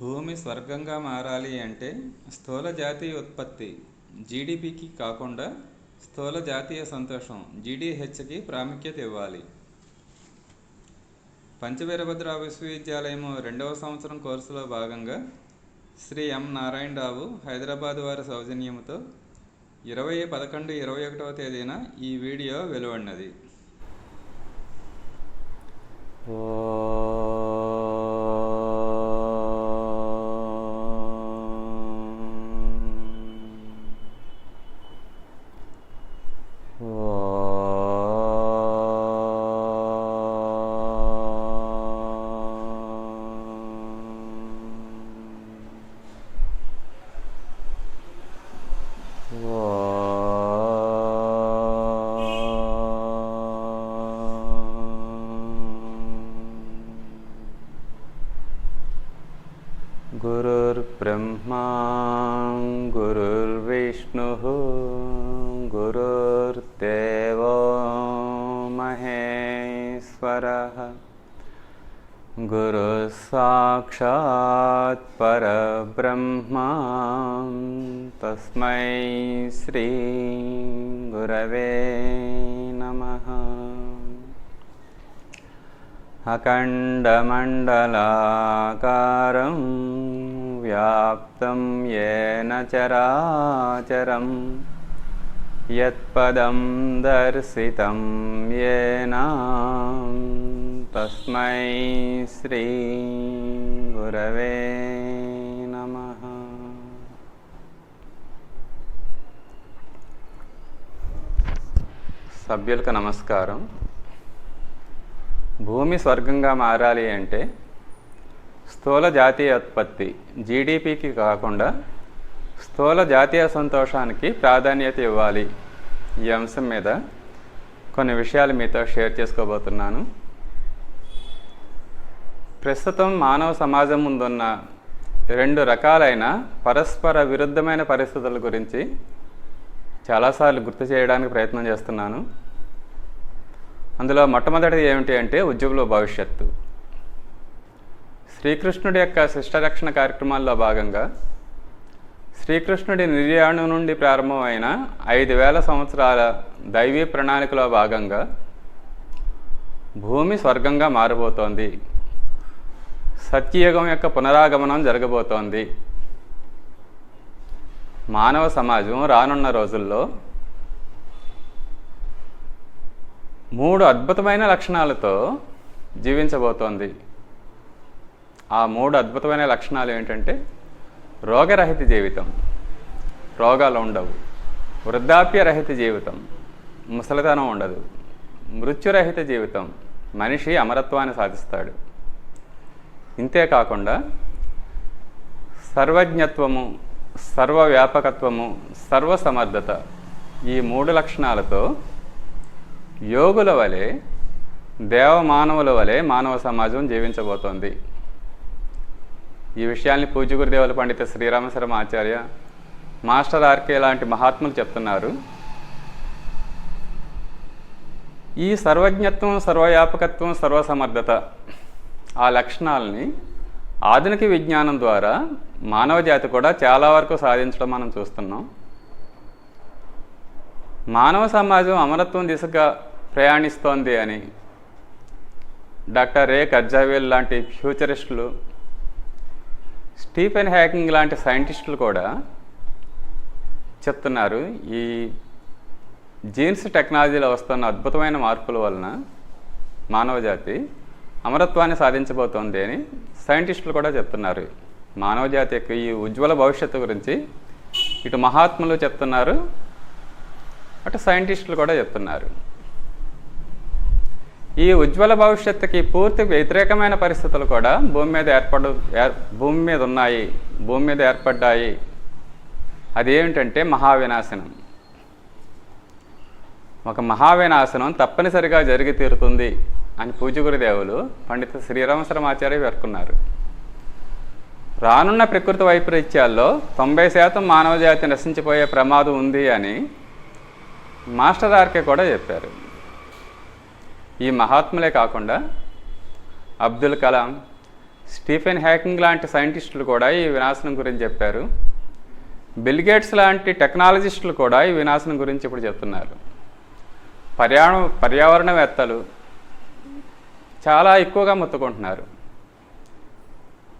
భూమి స్వర్గంగా మారాలి అంటే స్థూల జాతీయ ఉత్పత్తి జీడిపికి కాకుండా స్థూల జాతీయ సంతోషం జీడీహెచ్కి ప్రాముఖ్యత ఇవ్వాలి. పంచవీరభద్ర విశ్వవిద్యాలయం 2వ సంవత్సరం కోర్సులో భాగంగా శ్రీ ఎం నారాయణరావు హైదరాబాద్ వారి సౌజన్యంతో 20/11/21వ తేదీన ఈ వీడియో వెలువడినది. गुरुर्ब्रह्मा गुरुर्विष्णुः गुरुर्देवो महेश्वरः गुरुः साक्षात् परब्रह्मा तस्मै श्री गुरवे नमः. अखण्डमण्डलाकारं व्याप्तं येन चराचरं यत्पदं दर्शितं येन तस्मै श्री गुरवे नमः. సభ్యులకు నమస్కారం. భూమి స్వర్గంగా మారాలి అంటే స్థూల జాతీయ ఉత్పత్తి జీడిపికి కాకుండా స్థూల జాతీయ సంతోషానికి ప్రాధాన్యత ఇవ్వాలి. ఈ అంశం మీద కొన్ని విషయాలు మీతో షేర్ చేసుకోబోతున్నాను. ప్రస్తుతం మానవ సమాజం ముందున్న 2 రకాలైన పరస్పర విరుద్ధమైన పరిస్థితుల గురించి చాలాసార్లు గుర్తు చేయడానికి ప్రయత్నం చేస్తున్నాను. అందులో మొట్టమొదటిది ఏమిటి అంటే ఉజ్వల భవిష్యత్తు. శ్రీకృష్ణుడి యొక్క శిష్టరక్షణ కార్యక్రమాల్లో భాగంగా శ్రీకృష్ణుడి నిర్యాణం నుండి ప్రారంభమైన 5000 సంవత్సరాల దైవీ ప్రణాళికలో భాగంగా భూమి స్వర్గంగా మారబోతోంది. సత్యయుగం యొక్క పునరాగమనం జరగబోతోంది. మానవ సమాజం రానున్న రోజుల్లో 3 అద్భుతమైన లక్షణాలతో జీవించబోతోంది. ఆ 3 అద్భుతమైన లక్షణాలు ఏంటంటే రోగరహిత జీవితం, రోగాలు ఉండవు. వృద్ధాప్యరహిత జీవితం, ముసలితనం ఉండదు. మృత్యురహిత జీవితం, మనిషి అమరత్వాన్ని సాధిస్తాడు. ఇంతేకాకుండా సర్వజ్ఞత్వము, సర్వవ్యాపకత్వము, సర్వసమర్థత, ఈ 3 లక్షణాలతో యోగుల వలె, దేవమానవుల వలె మానవ సమాజం జీవించబోతోంది. ఈ విషయాల్ని పూజ్య గురుదేవుల పండిత శ్రీరామశర్మ ఆచార్య, మాస్టర్ ఆర్కే లాంటి మహాత్ములు చెప్తున్నారు. ఈ సర్వజ్ఞత్వం, సర్వవ్యాపకత్వం, సర్వసమర్థత, ఆ లక్షణాలని ఆధునిక విజ్ఞానం ద్వారా మానవ జాతి కూడా చాలా వరకు సాధించడం మనం చూస్తున్నాం. మానవ సమాజం అమరత్వం దిశగా ప్రయాణిస్తోంది అని డాక్టర్ రే కర్జావేల్ లాంటి ఫ్యూచరిస్టులు, స్టీఫెన్ హాకింగ్ లాంటి సైంటిస్టులు కూడా చెప్తున్నారు. ఈ జీన్స్ టెక్నాలజీలో వస్తున్న అద్భుతమైన మార్పుల వలన మానవ జాతి అమరత్వాన్ని సాధించబోతోంది అని సైంటిస్టులు కూడా చెప్తున్నారు. మానవ జాతి యొక్క ఈ ఉజ్వల భవిష్యత్తు గురించి ఇటు మహాత్ములు చెప్తున్నారు, అటు సైంటిస్టులు కూడా చెప్తున్నారు. ఈ ఉజ్వల భవిష్యత్తుకి పూర్తి వ్యతిరేకమైన పరిస్థితులు కూడా భూమి మీద ఉన్నాయి, భూమి మీద ఏర్పడ్డాయి. అదేమిటంటే మహావినాశనం. ఒక మహావినాశనం తప్పనిసరిగా జరిగి తీరుతుంది అని పూజ్య గురుదేవులు పండిత శ్రీరామశర్మాచార్య పేర్కొన్నారు. రానున్న ప్రకృతి వైపరీత్యాల్లో 90% మానవ జాతి నశించిపోయే ప్రమాదం ఉంది అని మాస్టర్ ఆర్కే కూడా చెప్పారు. ఈ మహాత్ములే కాకుండా అబ్దుల్ కలాం, స్టీఫెన్ హాకింగ్ లాంటి సైంటిస్టులు కూడా ఈ వినాశనం గురించి చెప్పారు. బిల్ గేట్స్ లాంటి టెక్నాలజిస్టులు కూడా ఈ వినాశనం గురించి ఇప్పుడు చెప్తున్నారు. పర్యావరణవేత్తలు చాలా ఎక్కువగా మొత్తుకుంటున్నారు.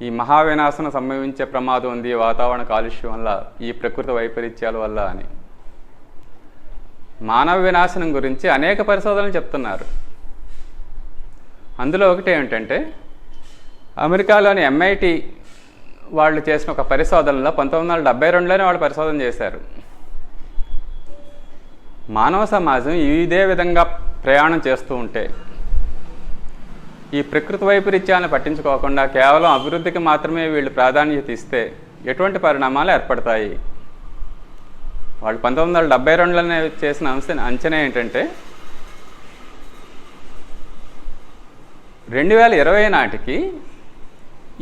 ఈ మహావినాశనం సంభవించే ప్రమాదం ఉంది వాతావరణ కాలుష్యం వల్ల, ఈ ప్రకృతి వైపరీత్యాల వల్ల అని. మానవ వినాశనం గురించి అనేక పరిశోధనలు చెప్తున్నారు. అందులో ఒకటి ఏమిటంటే, అమెరికాలోని MIT వాళ్ళు చేసిన ఒక పరిశోధనలో 1972లోనే వాళ్ళు పరిశోధన చేశారు. మానవ సమాజం ఇదే విధంగా ప్రయాణం చేస్తూ ఉంటే, ఈ ప్రకృతి వైపరీత్యాలను పట్టించుకోకుండా కేవలం అభివృద్ధికి మాత్రమే వీళ్ళు ప్రాధాన్యత ఇస్తే ఎటువంటి పరిణామాలు ఏర్పడతాయి? వాళ్ళు 1972లోనే చేసిన అంచనా ఏంటంటే 2020 నాటికి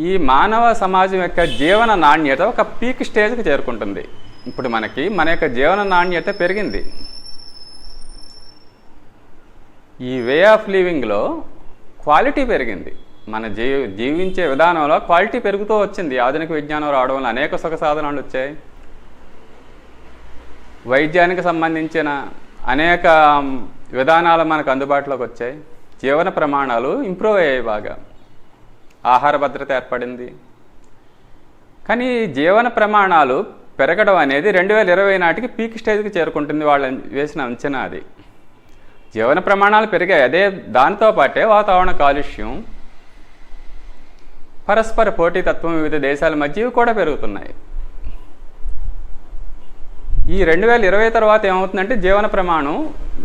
ఈ మానవ సమాజం యొక్క జీవన నాణ్యత ఒక పీక్ స్టేజ్కి చేరుకుంటుంది. ఇప్పుడు మన యొక్క జీవన నాణ్యత పెరిగింది. ఈ వే ఆఫ్ లివింగ్లో క్వాలిటీ పెరిగింది. మన జీవించే విధానంలో క్వాలిటీ పెరుగుతూ వచ్చింది. ఆధునిక విజ్ఞానం రావడం వల్ల అనేక సుఖ సాధనాలు వచ్చాయి. వైద్యానికి సంబంధించిన అనేక విధానాలు మనకు అందుబాటులోకి వచ్చాయి. జీవన ప్రమాణాలు ఇంప్రూవ్ అయ్యాయి బాగా. ఆహార భద్రత ఏర్పడింది. కానీ జీవన ప్రమాణాలు పెరగడం అనేది 2020 నాటికి పీక్ స్టేజ్కి చేరుకుంటుంది. వాళ్ళు వేసిన అంచనా అది. జీవన ప్రమాణాలు పెరిగాయి. అదే దాంతో పాటే వాతావరణ కాలుష్యం, పరస్పర పోటీతత్వం వివిధ దేశాల మధ్య కూడా పెరుగుతున్నాయి. ఈ 2020 తర్వాత ఏమవుతుందంటే జీవన ప్రమాణం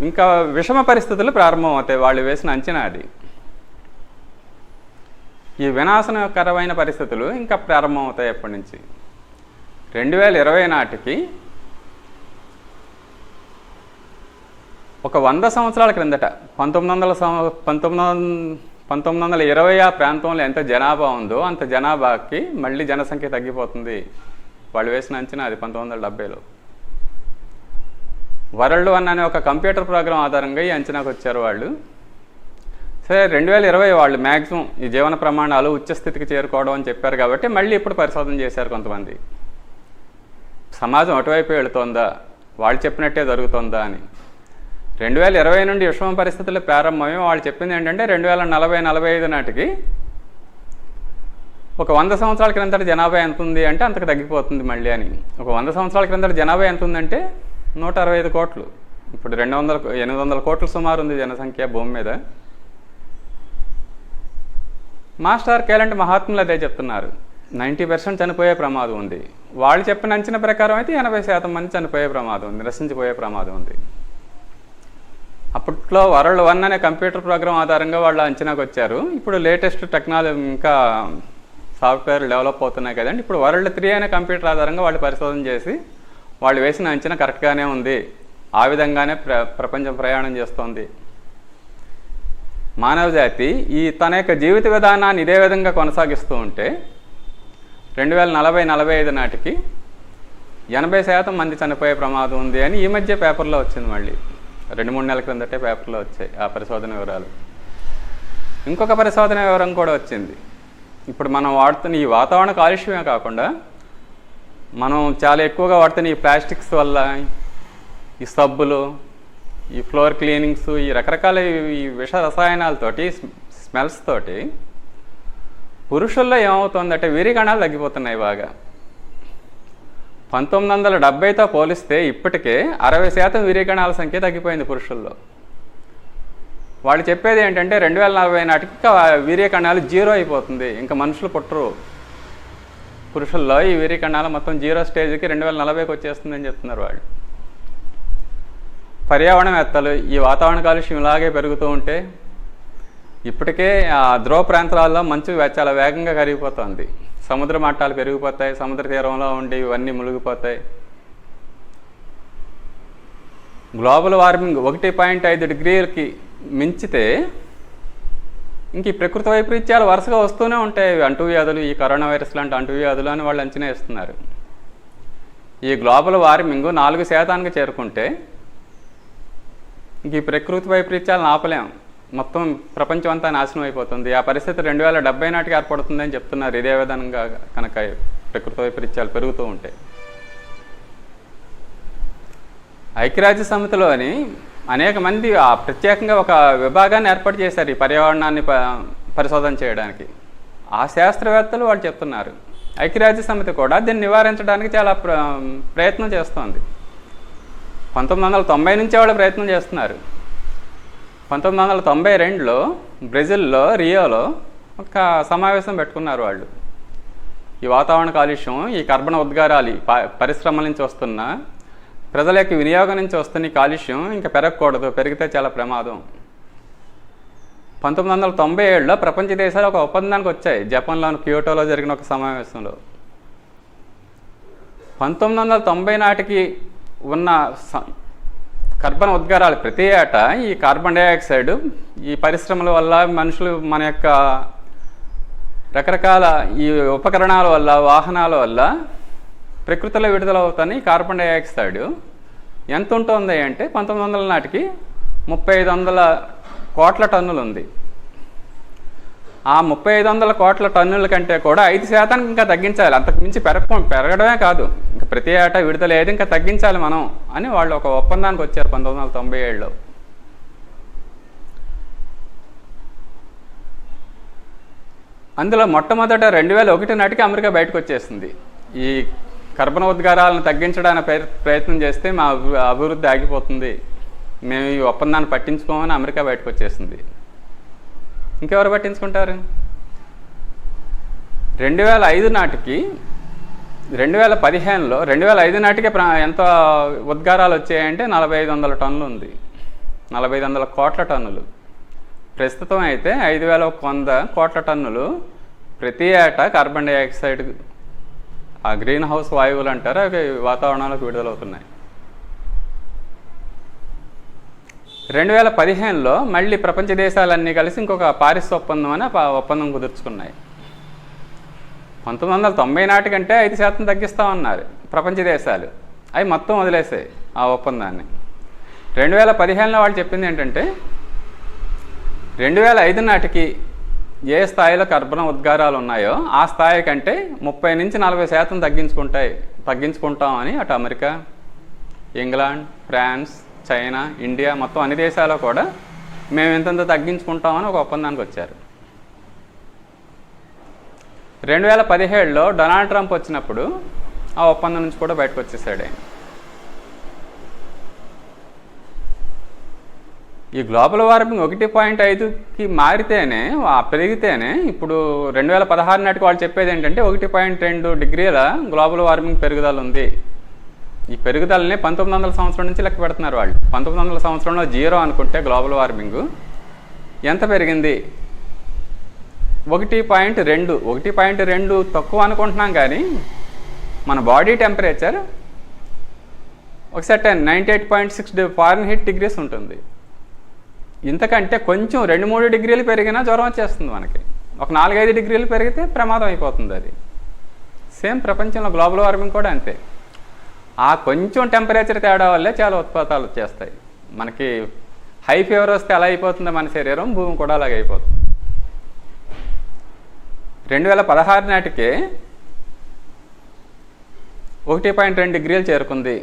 ఇంకా విషమ పరిస్థితులు ప్రారంభమవుతాయి. వాళ్ళు వేసిన అంచనా అది. ఈ వినాశనకరమైన పరిస్థితులు ఇంకా ప్రారంభమవుతాయి. ఎప్పటి నుంచి 2020 నాటికి ఒక 100 సంవత్సరాల క్రిందట 1920 ఆ ప్రాంతంలో ఎంత జనాభా ఉందో అంత జనాభాకి మళ్ళీ జనసంఖ్య తగ్గిపోతుంది. వాళ్ళు వేసిన అంచనా అది 1970లో. వరల్డ్ వన్ అనే ఒక కంప్యూటర్ ప్రోగ్రాం ఆధారంగా ఈ అంచనాకు వచ్చారు వాళ్ళు. సరే, 2020 వాళ్ళు మ్యాక్సిమం ఈ జీవన ప్రమాణాలు ఉచ్చస్థితికి చేరుకోవడం అని చెప్పారు కాబట్టి మళ్ళీ ఇప్పుడు పరిశోధన చేశారు కొంతమంది. సమాజం అటువైపు వెళుతోందా, వాళ్ళు చెప్పినట్టే జరుగుతోందా అని. 2020 నుండి విషమ పరిస్థితులు ప్రారంభమై వాళ్ళు చెప్పింది ఏంటంటే 2040-45 నాటికి ఒక 100 సంవత్సరాల క్రిందట జనాభా ఎంత ఉంది అంటే అంతకు తగ్గిపోతుంది మళ్ళీ అని. ఒక 100 సంవత్సరాల క్రిందట జనాభా ఎంత ఉందంటే 165 కోట్లు. ఇప్పుడు 800 కోట్ల సుమారు ఉంది జనసంఖ్య భూమి మీద. మాస్టర్ కేలంటి మహాత్ములు అదే చెప్తున్నారు. 90% చనిపోయే ప్రమాదం ఉంది. వాళ్ళు చెప్పిన అంచనా ప్రకారం అయితే 80% మంది చనిపోయే ప్రమాదం ఉంది, నశించిపోయే ప్రమాదం ఉంది. అప్పట్లో వరల్డ్ వన్ అనే కంప్యూటర్ ప్రోగ్రాం ఆధారంగా వాళ్ళు అంచనాకు వచ్చారు. ఇప్పుడు లేటెస్ట్ టెక్నాలజీ ఇంకా సాఫ్ట్వేర్ డెవలప్ అవుతున్నాయి కదండి. ఇప్పుడు వరల్డ్ 3 అనే కంప్యూటర్ ఆధారంగా వాళ్ళు పరిశోధన చేసి వాళ్ళు వేసిన అంచనా కరెక్ట్గానే ఉంది. ఆ విధంగానే ప్రపంచం ప్రయాణం చేస్తోంది. మానవ జాతి తన యొక్క జీవిత విధానాన్ని ఇదే విధంగా కొనసాగిస్తూ ఉంటే 2040-45 నాటికి 80% మంది చనిపోయే ప్రమాదం ఉంది అని ఈ మధ్య పేపర్లో వచ్చింది. మళ్ళీ 2-3 నెలల క్రిందటే పేపర్లో వచ్చాయి ఆ పరిశోధన వివరాలు. ఇంకొక పరిశోధన వివరం కూడా వచ్చింది. ఇప్పుడు మనం వాడుతున్న ఈ వాతావరణ కాలుష్యమే కాకుండా మనం చాలా ఎక్కువగా వాడుతున్న ఈ ప్లాస్టిక్స్ వల్ల, ఈ సబ్బులు, ఈ ఫ్లోర్ క్లీనింగ్స్, ఈ రకరకాల ఈ విష రసాయనాలతోటి, స్మెల్స్ తోటి పురుషుల్లో ఏమవుతుందంటే వీర్యకణాలు తగ్గిపోతున్నాయి బాగా. 1970తో పోలిస్తే ఇప్పటికే 60% వీర్యకణాల సంఖ్య తగ్గిపోయింది పురుషుల్లో. వాళ్ళు చెప్పేది ఏంటంటే 2040 నాటికి వీర్యకణాలు 0 అయిపోతుంది, ఇంకా మనుషులు పుట్టరు. పురుషుల్లో ఈ వీర్యకణాలు మొత్తం 0 స్టేజ్కి 2040కి వచ్చేస్తుందని చెప్తున్నారు వాళ్ళు. పర్యావరణవేత్తలు ఈ వాతావరణ కాలుష్యం ఇలాగే పెరుగుతూ ఉంటే ఇప్పటికే ఆ ధ్రువ ప్రాంతాల్లో మంచు చాలా వేగంగా కరిగిపోతుంది. సముద్ర మట్టాలు పెరిగిపోతాయి, సముద్ర తీరంలో ఉండి ఇవన్నీ మునిగిపోతాయి. గ్లోబల్ వార్మింగ్ 1.5 డిగ్రీలకి మించితే ఇంక ఈ ప్రకృతి వైపరీత్యాలు వరుసగా వస్తూనే ఉంటాయి. అంటువ్యాధులు, ఈ కరోనా వైరస్ లాంటి అంటువ్యాధులు అని వాళ్ళు అంచనా వేస్తున్నారు. ఈ గ్లోబల్ వార్మింగ్ 4% చేరుకుంటే ఇంక ఈ ప్రకృతి వైపరీత్యాలను ఆపలేం. మొత్తం ప్రపంచం అంతా నాశనం అయిపోతుంది. ఆ పరిస్థితి 2070 నాటికి ఏర్పడుతుందని చెప్తున్నారు. ఇదే విధంగా కనుక ప్రకృతి వైపరీత్యాలు పెరుగుతూ ఉంటాయి. ఐక్యరాజ్య సమితిలోని అనేక మంది ప్రత్యేకంగా ఒక విభాగాన్ని ఏర్పాటు చేశారు ఈ పర్యావరణాన్ని పరిశోధన చేయడానికి. ఆ శాస్త్రవేత్తలు వాళ్ళు చెప్తున్నారు. ఐక్యరాజ్య సమితి కూడా దీన్ని నివారించడానికి చాలా ప్రయత్నం చేస్తోంది. 1990 నుంచే వాళ్ళు ప్రయత్నం చేస్తున్నారు. 1992లో బ్రెజిల్లో రియోలో ఒక సమావేశం పెట్టుకున్నారు వాళ్ళు. ఈ వాతావరణ కాలుష్యం, ఈ కర్బన ఉద్గారాలు, పరిశ్రమల నుంచి వస్తున్న, ప్రజల యొక్క వినియోగం నుంచి వస్తున్న ఈ కాలుష్యం ఇంకా పెరగకూడదు, పెరిగితే చాలా ప్రమాదం. 1997లో ప్రపంచ దేశాలు ఒక ఒప్పందానికి వచ్చాయి. జపాన్లోని క్యోటోలో జరిగిన ఒక సమావేశంలో 1990 నాటికి ఉన్న కర్బన ఉద్గారాలు ప్రతి ఏటా ఈ కార్బన్ డైఆక్సైడ్ ఈ పరిశ్రమల వల్ల, మనుషులు మన యొక్క రకరకాల ఈ ఉపకరణాల వల్ల, వాహనాల వల్ల ప్రకృతిలో విడుదలవుతున్న ఈ కార్బన్ డైఆక్సైడ్ ఎంత ఉంటుంది అంటే 1900 నాటికి 3500 కోట్ల టన్నులు ఉంది. ఆ 3500 కోట్ల టన్నుల కంటే కూడా 5% ఇంకా తగ్గించాలి. అంతకు మించి పెరగడమే కాదు, ఇంకా ప్రతి ఏటా విడుదల ఏది ఇంకా తగ్గించాలి మనం అని వాళ్ళు ఒక ఒప్పందానికి వచ్చారు 1997లో. అందులో మొట్టమొదట 2001 నాటికి అమెరికా బయటకు వచ్చేసింది. ఈ కర్బన ఉద్గారాలను తగ్గించడానికి ప్రయత్నం చేస్తే మా అభివృద్ధి ఆగిపోతుంది, మేము ఈ ఒప్పందాన్ని పట్టించుకోమని అమెరికా బయటకు వచ్చేసింది. ఇంకెవరు పట్టించుకుంటారు? 2005 నాటికి 2015లో 2005 నాటికే ఎంత ఉద్గారాలు వచ్చాయంటే 4500 టన్నులు ఉంది. 4500 కోట్ల టన్నులు. ప్రస్తుతం అయితే 5100 కోట్ల టన్నులు ప్రతి ఏటా కార్బన్ డైఆక్సైడ్, ఆ గ్రీన్ హౌస్ వాయువులు అంటారు, అవి వాతావరణంలోకి విడుదలవుతున్నాయి. 2015లో మళ్ళీ ప్రపంచ దేశాలన్నీ కలిసి ఇంకొక పారిస్ ఒప్పందం అని ఒప్పందం కుదుర్చుకున్నాయి. 1990 నాటికంటే 5% తగ్గిస్తామన్నారు ప్రపంచ దేశాలు. అవి మొత్తం వదిలేసాయి ఆ ఒప్పందాన్ని. 2015లో వాళ్ళు చెప్పింది ఏంటంటే 2005 నాటికి ఏ స్థాయిలో కర్బన ఉద్గారాలు ఉన్నాయో ఆ స్థాయి కంటే 30 నుంచి 40% తగ్గించుకుంటామని అటు America, England, France, China, India మొత్తం అన్ని దేశాలు కూడా మేము ఎంతంత తగ్గించుకుంటామని ఒక ఒప్పందానికి వచ్చారు. 2017లో డొనాల్డ్ ట్రంప్ వచ్చినప్పుడు ఆ ఒప్పందం నుంచి కూడా బయటకు వచ్చేసాడు ఆయన. ఈ గ్లోబల్ వార్మింగ్ 1.5కి మారితేనే, పెరిగితేనే, ఇప్పుడు 2016 నాటికి వాళ్ళు చెప్పేది ఏంటంటే 1.2 డిగ్రీల గ్లోబల్ వార్మింగ్ పెరుగుదల ఉంది. ఈ పెరుగుదలని 1900 సంవత్సరం నుంచి లెక్క పెడుతున్నారు వాళ్ళు. 1900 సంవత్సరంలో 0 అనుకుంటే గ్లోబల్ వార్మింగ్ ఎంత పెరిగింది? 1.2. 1.2 తక్కువ అనుకుంటున్నాం, కానీ మన బాడీ టెంపరేచర్ ఒక సెర్టైన్ 98.6 ఫారెన్హీట్ డిగ్రీస్ ఉంటుంది. ఇంతకంటే కొంచెం 2-3 డిగ్రీలు పెరిగినా జ్వరం వచ్చేస్తుంది మనకి. ఒక 4-5 డిగ్రీలు పెరిగితే ప్రమాదం అయిపోతుంది. అది సేమ్ ప్రపంచంలో గ్లోబల్ వార్మింగ్ కూడా అంతే. ఆ కొంచెం టెంపరేచర్ తేడా వల్లే చాలా ఉత్పాతాలు వచ్చేస్తాయి. మనకి హై ఫీవర్ వస్తే అలా అయిపోతుంది మన శరీరం, భూమి కూడా అలాగే అయిపోతుంది. 2016 నాటికే 1.2 డిగ్రీలు చేరుకుంది.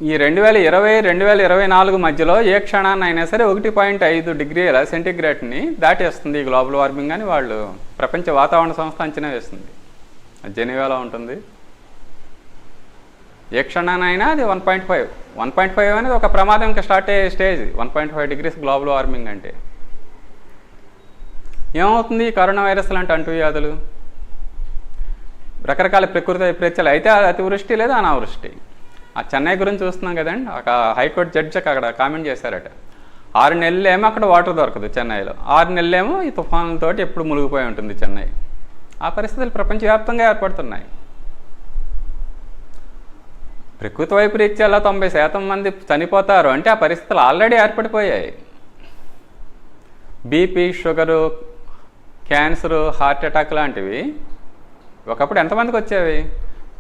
ఈ 2020-2024 మధ్యలో ఏ క్షణాన్ని అయినా సరే 1.5 డిగ్రీల సెంటీగ్రేడ్ని దాటేస్తుంది ఈ గ్లోబల్ వార్మింగ్ అని వాళ్ళు ప్రపంచ వాతావరణ సంస్థ అంచనా వేస్తుంది. జెనీవాలో ఉంటుంది. ఏ క్షణానైనా అది 1.5 అనేది ఒక ప్రమాదం ఇంకా స్టార్ట్ అయ్యే స్టేజ్. 1.5 డిగ్రీస్ గ్లోబల్ వార్మింగ్ అంటే ఏమవుతుంది? కరోనా వైరస్ లాంటి అంటువ్యాధులు, రకరకాల ప్రకృతి వైపరీత్యాలు, అయితే అతివృష్టి లేదా అనావృష్టి. ఆ చెన్నై గురించి చూస్తున్నాం కదండి. ఒక హైకోర్టు జడ్జి అక్కడ కామెంట్ చేశారట, 6 నెలలేమో అక్కడ వాటర్ దొరకదు చెన్నైలో, 6 నెలలేమో ఈ తుఫానులతో ఎప్పుడు మునిగిపోయి ఉంటుంది చెన్నై. ఆ పరిస్థితులు ప్రపంచవ్యాప్తంగా ఏర్పడుతున్నాయి. ప్రకృతి వైపరీత్యాల్లో 90% మంది చనిపోతారు అంటే ఆ పరిస్థితులు ఆల్రెడీ ఏర్పడిపోయాయి. BP, sugar, cancer, heart attack లాంటివి ఒకప్పుడు ఎంతమందికి వచ్చేవి?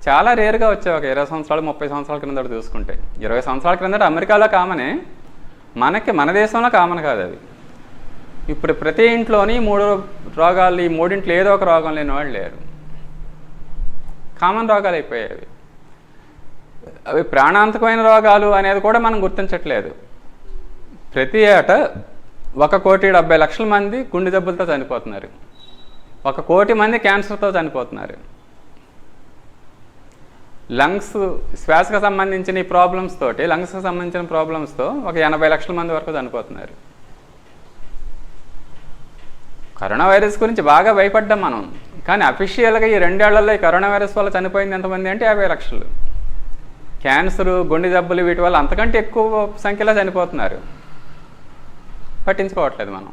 చాలా రేరుగా వచ్చేవి. ఒక 20 సంవత్సరాలు 30 సంవత్సరాల క్రిందట చూసుకుంటే. 20 సంవత్సరాల క్రిందట అమెరికాలో కామనే, మన దేశంలో కామన్ కాదు అవి. ఇప్పుడు ప్రతి ఇంట్లోని 3 రోగాలు, ఈ 3ఇంట్లో ఏదో ఒక రోగం లేని వాళ్ళు లేరు. కామన్ రోగాలు అయిపోయాయి. అవి ప్రాణాంతకమైన రోగాలు అనేది కూడా మనం గుర్తించట్లేదు. ప్రతి ఏటా 1,70,00,000 మంది గుండె జబ్బులతో చనిపోతున్నారు. 1,00,00,000 మంది క్యాన్సర్తో చనిపోతున్నారు. లంగ్స్, శ్వాసకు సంబంధించిన ఈ ప్రాబ్లమ్స్ తోటి, లంగ్స్కి సంబంధించిన ప్రాబ్లమ్స్తో 80,00,000 మంది వరకు చనిపోతున్నారు. కరోనా వైరస్ గురించి బాగా భయపడ్డాం మనం. కానీ అఫీషియల్గా ఈ 2 ఏళ్లలో ఈ కరోనా వైరస్ వల్ల చనిపోయింది ఎంతమంది అంటే 50,00,000. క్యాన్సరు, గుండె జబ్బులు వీటి వల్ల అంతకంటే ఎక్కువ సంఖ్యలో చనిపోతున్నారు. పట్టించుకోవట్లేదు మనం.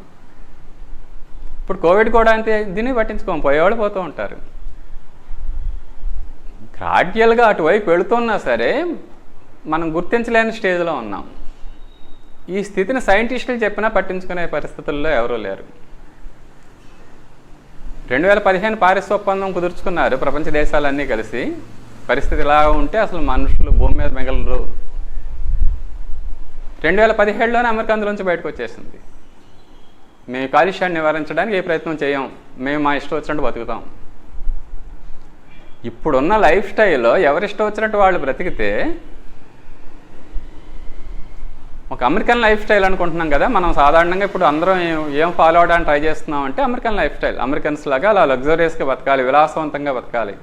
ఇప్పుడు కోవిడ్ కూడా అంతే, దీన్ని పట్టించుకోం, పోయేవాళ్ళు పోతూ ఉంటారు. గ్రాడ్యువల్గా అటువైపు వెళుతున్నా సరే మనం గుర్తించలేని స్టేజ్లో ఉన్నాం. ఈ స్థితిని సైంటిస్టులు చెప్పినా పట్టించుకునే పరిస్థితుల్లో ఎవరూ లేరు. 2015 పారిస్ ఒప్పందం కుదుర్చుకున్నారు ప్రపంచ దేశాలన్నీ కలిసి. పరిస్థితి ఇలా ఉంటే అసలు మనుషులు భూమి మీద మిగలరు. 2017లోనే అమెరికా అందులోంచి బయటకు వచ్చేసింది. మేము కాలుష్యాన్ని నివారించడానికి ఏ ప్రయత్నం చేయం, మేము మా ఇష్టం వచ్చినట్టు బతుకుతాం. ఇప్పుడున్న లైఫ్ స్టైల్లో ఎవరిష్టం వచ్చినట్టు వాళ్ళు బ్రతికితే, ఒక అమెరికన్ లైఫ్ స్టైల్ అనుకుంటున్నాం కదా మనం సాధారణంగా. ఇప్పుడు అందరం ఏం ఫాలో అవడానికి ట్రై చేస్తున్నాం అంటే అమెరికన్ లైఫ్ స్టైల్. అమెరికన్స్ లాగా అలా లగ్జరియస్గా బతకాలి, విలాసవంతంగా బతకాలి.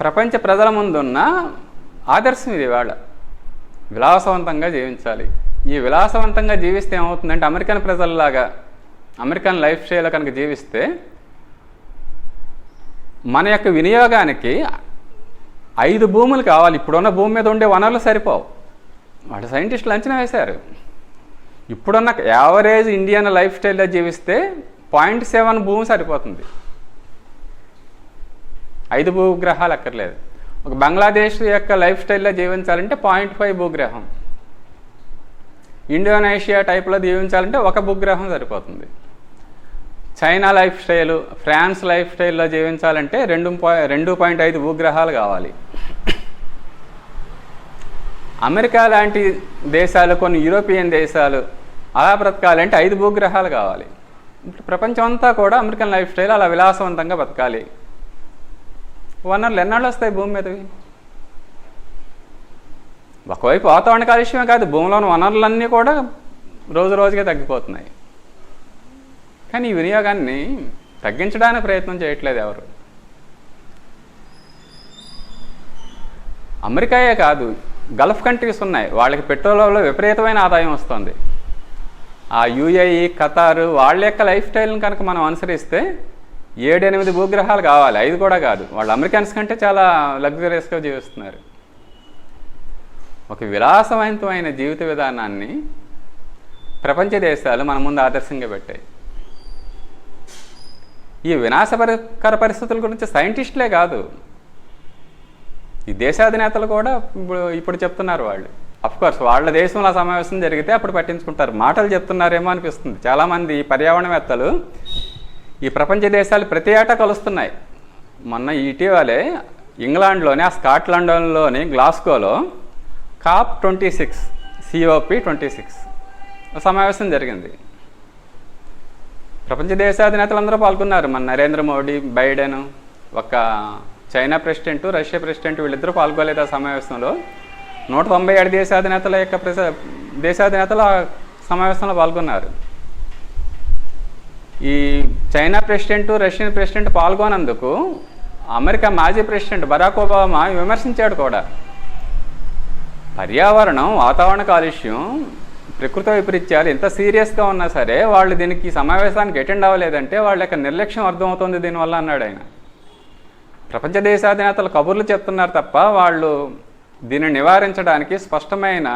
ప్రపంచ ప్రజల ముందున్న ఆదర్శం ఇది. ఇవాళ విలాసవంతంగా జీవించాలి. ఈ విలాసవంతంగా జీవిస్తే ఏమవుతుందంటే అమెరికన్ ప్రజల్లాగా అమెరికన్ లైఫ్ స్టైల్ కనుక జీవిస్తే మన యొక్క వినియోగానికి 5 భూములు కావాలి. ఇప్పుడున్న భూమి మీద ఉండే వనరులు సరిపోవు. వాళ్ళు సైంటిస్టులు అంచనా వేశారు. ఇప్పుడున్న యావరేజ్ ఇండియన్ లైఫ్ స్టైల్లో జీవిస్తే 0.7 భూమి సరిపోతుంది. 5 భూగ్రహాలు అక్కర్లేదు. ఒక బంగ్లాదేశ్ యొక్క లైఫ్ స్టైల్లో జీవించాలంటే 0.5 భూగ్రహం. ఇండోనేషియా టైప్లో జీవించాలంటే 1 భూగ్రహం సరిపోతుంది. China life style, France life స్టైల్లో జీవించాలంటే 2.5 భూగ్రహాలు కావాలి. అమెరికా లాంటి దేశాలు, కొన్ని యూరోపియన్ దేశాలు అలా బ్రతకాలంటే 5 భూగ్రహాలు కావాలి. ఇప్పుడు ప్రపంచం అంతా కూడా అమెరికన్ లైఫ్ స్టైల్ అలా విలాసవంతంగా బతకాలి. వనరులు ఎన్నాళ్ళు వస్తాయి భూమి మీదవి? ఒకవైపు వాతావరణ కాలుష్యమే కాదు, భూమిలోని వనరులన్నీ కూడా రోజు రోజుగా తగ్గిపోతున్నాయి. కానీ ఈ వినియోగాన్ని తగ్గించడానికి ప్రయత్నం చేయట్లేదు ఎవరు. అమెరికాయే కాదు, గల్ఫ్ కంట్రీస్ ఉన్నాయి, వాళ్ళకి పెట్రోల్లో విపరీతమైన ఆదాయం వస్తుంది. ఆ యుఏఈ, ఖతారు వాళ్ళ యొక్క లైఫ్ స్టైల్ని కనుక మనం అనుసరిస్తే 7-8 భూగ్రహాలు కావాలి, 5 కూడా కాదు. వాళ్ళు అమెరికన్స్ కంటే చాలా లగ్జరియస్గా జీవిస్తున్నారు. ఒక విలాసవంతమైన జీవిత విధానాన్ని ప్రపంచ దేశాలు మన ముందు ఆదర్శంగా పెట్టాయి. ఈ వినాశకర పరిస్థితుల గురించి సైంటిస్టులే కాదు, ఈ దేశాధినేతలు కూడా ఇప్పుడు చెప్తున్నారు. వాళ్ళు అఫ్కోర్స్ వాళ్ళ దేశంలో సమావేశం జరిగితే అప్పుడు పట్టించుకుంటారు, మాటలు చెప్తున్నారేమో అనిపిస్తుంది. చాలామంది పర్యావరణవేత్తలు ఈ ప్రపంచ దేశాలు ప్రతి ఏటా కలుస్తున్నాయి. మొన్న ఇటీవలే ఇంగ్లాండ్లోని, ఆ స్కాట్లాండ్లోని గ్లాస్గోలో COP26 COP26 సమావేశం జరిగింది. ప్రపంచ దేశాధినేతలందరూ పాల్గొన్నారు. మన నరేంద్ర మోడీ, బైడెన్, ఒక చైనా ప్రెసిడెంట్, రష్యా ప్రెసిడెంట్ వీళ్ళిద్దరూ పాల్గొలేదు ఆ సమావేశంలో. 197 దేశాధినేతల యొక్క దేశాధినేతలు ఆ సమావేశంలో పాల్గొన్నారు. ఈ చైనా ప్రెసిడెంట్, రష్యన్ ప్రెసిడెంట్ పాల్గొనందుకు అమెరికా మాజీ ప్రెసిడెంట్ బరాక్ ఒబామా విమర్శించాడు కూడా. పర్యావరణం, వాతావరణ కాలుష్యం, ప్రకృతి వైపరీత్యాలు ఎంత సీరియస్గా ఉన్నా సరే వాళ్ళు దీనికి సమావేశానికి అటెండ్ అవ్వలేదంటే వాళ్ళ యొక్క నిర్లక్ష్యం అర్థమవుతుంది దీనివల్ల అన్నాడు ఆయన. ప్రపంచ దేశాధినేతలు కబుర్లు చెప్తున్నారు తప్ప వాళ్ళు దీన్ని నివారించడానికి స్పష్టమైన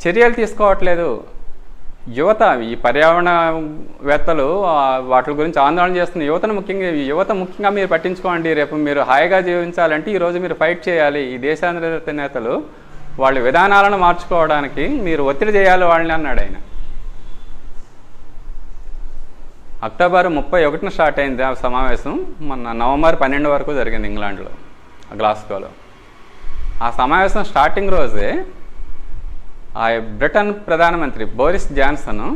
చర్యలు తీసుకోవట్లేదు. యువత, ఈ పర్యావరణవేత్తలు వాటి గురించి ఆందోళన చేస్తున్న యువత ముఖ్యంగా మీరు పట్టించుకోండి. రేపు మీరు హాయిగా జీవించాలంటే ఈరోజు మీరు ఫైట్ చేయాలి. ఈ దేశాధినేతలు వాళ్ళ విధానాలను మార్చుకోవడానికి మీరు ఒత్తిడి చేయాలి వాళ్ళని అన్నాడు ఆయన. అక్టోబర్ 31న స్టార్ట్ అయింది ఆ సమావేశం. మొన్న నవంబర్ 12 వరకు జరిగింది ఇంగ్లాండ్లో, గ్లాస్గోలో. ఆ సమావేశం స్టార్టింగ్ రోజే ఆ బ్రిటన్ ప్రధానమంత్రి బోరిస్ జాన్సన్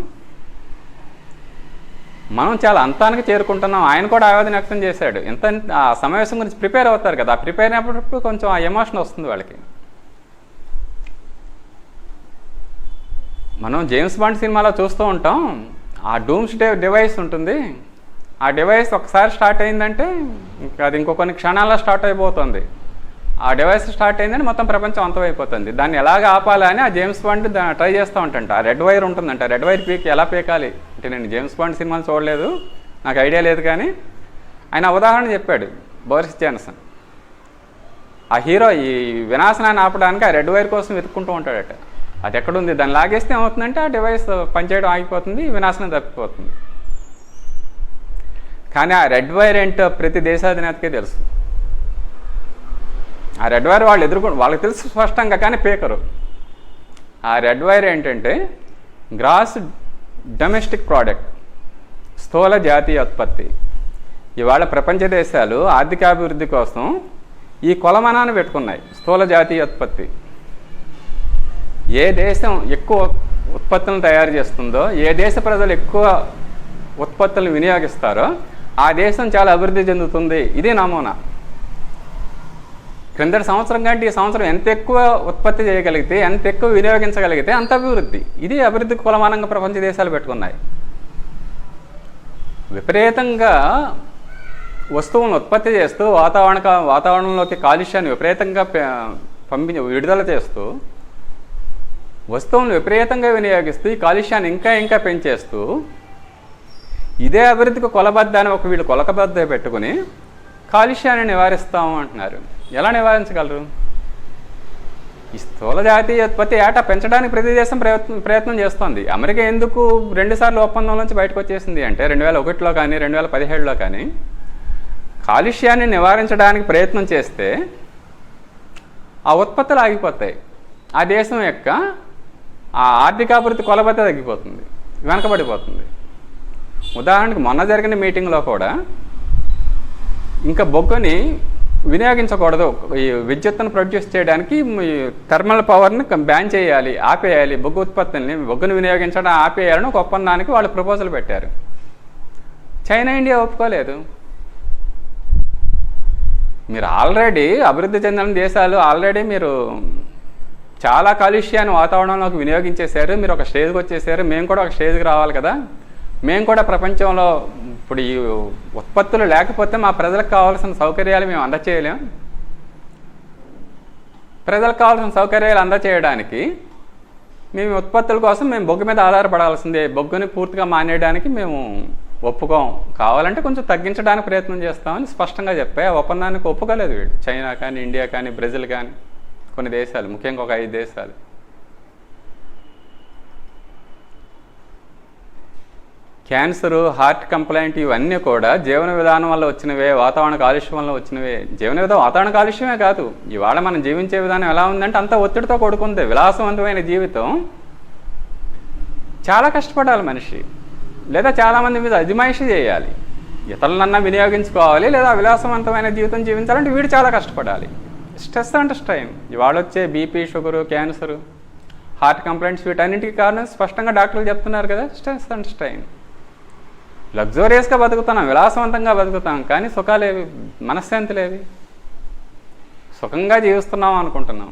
మనం చాలా అంతానికి చేరుకుంటున్నాం, ఆయన కూడా ఆవేదన వ్యక్తం చేశాడు. ఎంత ఆ సమావేశం గురించి ప్రిపేర్ అవుతారు కదా, ఆ ప్రిపేర్ అయినప్పుడు కొంచెం ఆ ఎమోషన్ వస్తుంది వాళ్ళకి. మనం జేమ్స్ బాండ్ సినిమాలో చూస్తూ ఉంటాం, ఆ డూమ్స్ డే డివైస్ ఉంటుంది, ఆ డివైస్ ఒకసారి స్టార్ట్ అయిందంటే ఇంకా అది ఇంకో కొన్ని క్షణాల్లో స్టార్ట్ అయిపోతుంది. ఆ డివైస్ స్టార్ట్ అయిందంటే మొత్తం ప్రపంచం అంతమైపోతుంది. దాన్ని ఎలాగ ఆపాలని ఆ జేమ్స్ బాండ్ ట్రై చేస్తూ ఉంటాంట. ఆ రెడ్ వైర్ ఉంటుందంట, రెడ్ వైర్ పీక్ ఎలా పీకాలి అంటే, నేను జేమ్స్ బాండ్ సినిమాలు చూడలేదు, నాకు ఐడియా లేదు, కానీ ఆయన ఉదాహరణ చెప్పాడు బోరిస్ జాన్సన్. ఆ హీరో ఈ వినాశనాన్ని ఆపడానికి ఆ రెడ్ వైర్ కోసం వెతుక్కుంటూ ఉంటాడట. అది ఎక్కడుంది, దాన్ని లాగేస్తే ఏమవుతుందంటే ఆ డివైస్ పనిచేయడం ఆగిపోతుంది, వినాశనం తప్పిపోతుంది. కానీ ఆ రెడ్ వైర్ ఏంటో ప్రతి దేశాధినేతకే తెలుసు. ఆ రెడ్ వైర్ వాళ్ళకి తెలుసు స్పష్టంగా, కానీ పీకరు. ఆ రెడ్ వైర్ ఏంటంటే గ్రాస్ డొమెస్టిక్ ప్రోడక్ట్, స్థూల జాతీయ ఉత్పత్తి. ఇవాళ ప్రపంచ దేశాలు ఆర్థికాభివృద్ధి కోసం ఈ కొలమానాన్ని పెట్టుకున్నాయి, స్థూల జాతీయ ఉత్పత్తి. ఏ దేశం ఎక్కువ ఉత్పత్తులను తయారు చేస్తుందో, ఏ దేశ ప్రజలు ఎక్కువ ఉత్పత్తులను వినియోగిస్తారో ఆ దేశం చాలా అభివృద్ధి చెందుతుంది. ఇది నమూనా. క్రిందటి సంవత్సరం కంటే ఈ సంవత్సరం ఎంత ఎక్కువ ఉత్పత్తి చేయగలిగితే, ఎంత ఎక్కువ వినియోగించగలిగితే అంత అభివృద్ధి. ఇది అభివృద్ధికి కొలమానంగా ప్రపంచ దేశాలు పెట్టుకున్నాయి. విపరీతంగా వస్తువులను ఉత్పత్తి చేస్తూ వాతావరణంలోకి కాలుష్యాన్ని విపరీతంగా విడుదల చేస్తూ, వస్తువులను విపరీతంగా వినియోగిస్తూ ఈ కాలుష్యాన్ని ఇంకా ఇంకా పెంచేస్తూ, ఇదే అభివృద్ధికి కొలబద్దాన్ని వీళ్ళు కొలకబద్ద పెట్టుకుని కాలుష్యాన్ని నివారిస్తాము అంటున్నారు. ఎలా నివారించగలరు? ఈ స్థూల జాతీయ ఉత్పత్తి ఏటా పెంచడానికి ప్రతి దేశం ప్రయత్నం చేస్తోంది. అమెరికా ఎందుకు 2 సార్లు ఒప్పందం నుంచి బయటకు వచ్చేసింది అంటే, 2001లో కానీ 2017లో కానీ కాలుష్యాన్ని నివారించడానికి ప్రయత్నం చేస్తే ఆ ఉత్పత్తులు ఆగిపోతాయి. ఆ దేశం యొక్క ఆ ఆర్థికాభివృద్ధి కొలబద్ద తగ్గిపోతుంది, వెనకబడిపోతుంది. ఉదాహరణకు మొన్న జరిగిన మీటింగ్లో కూడా ఇంకా బొగ్గుని వినియోగించకూడదు, ఈ విద్యుత్తును ప్రొడ్యూస్ చేయడానికి థర్మల్ పవర్ని బ్యాన్ చేయాలి, ఆపేయాలి, బొగ్గు ఉత్పత్తుల్ని, బొగ్గును వినియోగించడం ఆపేయాలని ఒక ఒప్పందానికి వాళ్ళు ప్రపోజల్ పెట్టారు. చైనా, ఇండియా ఒప్పుకోలేదు. మీరు ఆల్రెడీ అభివృద్ధి చెందిన దేశాలు ఆల్రెడీ మీరు చాలా కాలుష్యాన్ని వాతావరణంలోకి వినియోగించేశారు, మీరు ఒక స్టేజ్కి వచ్చేసారు, మేము కూడా ఒక స్టేజ్కి రావాలి కదా, మేము కూడా ప్రపంచంలో ఇప్పుడు ఈ ఉత్పత్తులు లేకపోతే మా ప్రజలకు కావాల్సిన సౌకర్యాలు మేము అందచేయలేం. ప్రజలకు కావాల్సిన సౌకర్యాలు అందచేయడానికి మేము ఉత్పత్తుల కోసం మేము బొగ్గు మీద ఆధారపడాల్సిందే, బొగ్గుని పూర్తిగా మానేయడానికి మేము ఒప్పుకోం, కావాలంటే కొంచెం తగ్గించడానికి ప్రయత్నం చేస్తామని స్పష్టంగా చెప్పాయి. ఆ ఒప్పందానికి ఒప్పుకోలేదు వీళ్ళు, చైనా కానీ, ఇండియా కానీ, బ్రెజిల్ కానీ, కొన్ని దేశాలు, ముఖ్యంగా ఒక 5 దేశాలు. క్యాన్సరు, హార్ట్ కంప్లైంట్ ఇవన్నీ కూడా జీవన విధానం వల్ల వచ్చినవే, వాతావరణ కాలుష్యం వల్ల వచ్చినవే. వాతావరణ కాలుష్యమే కాదు, ఇవాళ మనం జీవించే విధానం ఎలా ఉందంటే అంతా ఒత్తిడితో కూడుకుంది. విలాసవంతమైన జీవితం, చాలా కష్టపడాలి మనిషి, లేదా చాలామంది మీద అజమాయిషీ చేయాలి, ఇతరులన్నా వినియోగించుకోవాలి, లేదా విలాసవంతమైన జీవితం జీవించాలంటే వీడు చాలా కష్టపడాలి. Stress and strain. ఇవాళ వచ్చే BP, sugar, cancer, heart complaints వీటన్నింటికి కారణం స్పష్టంగా డాక్టర్లు చెప్తున్నారు కదా, స్ట్రెస్ అండ్ స్ట్రెయిన్. లగ్జూరియస్గా బతుకుతున్నాం, విలాసవంతంగా బతుకుతాం, కానీ సుఖాలేవి, మనశ్శాంతిలేవి, సుఖంగా జీవిస్తున్నాం అనుకుంటున్నాం.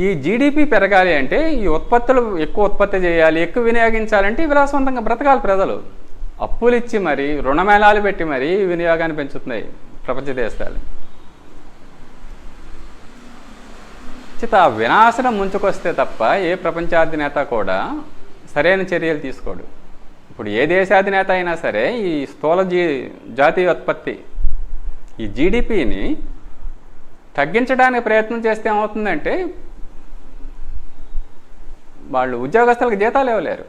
ఈ జీడిపి పెరగాలి అంటే ఈ ఉత్పత్తులు ఎక్కువ ఉత్పత్తి చేయాలి, ఎక్కువ వినియోగించాలంటే విలాసవంతంగా బ్రతకాలి ప్రజలు. అప్పులు ఇచ్చి మరి, రుణమేళాలు పెట్టి మరీ వినియోగాన్ని పెంచుతున్నాయి ప్రపంచ దేశాలు. వినాశనం ముంచుకొస్తే తప్ప ఏ ప్రపంచాధినేత కూడా సరైన చర్యలు తీసుకోడు. ఇప్పుడు ఏ దేశాధినేత అయినా సరే ఈ స్థూల జాతీయ ఉత్పత్తి, ఈ జీడిపిని తగ్గించడానికి ప్రయత్నం చేస్తే ఏమవుతుందంటే వాళ్ళు ఉద్యోగస్తులకు జీతాలు ఇవ్వలేరు.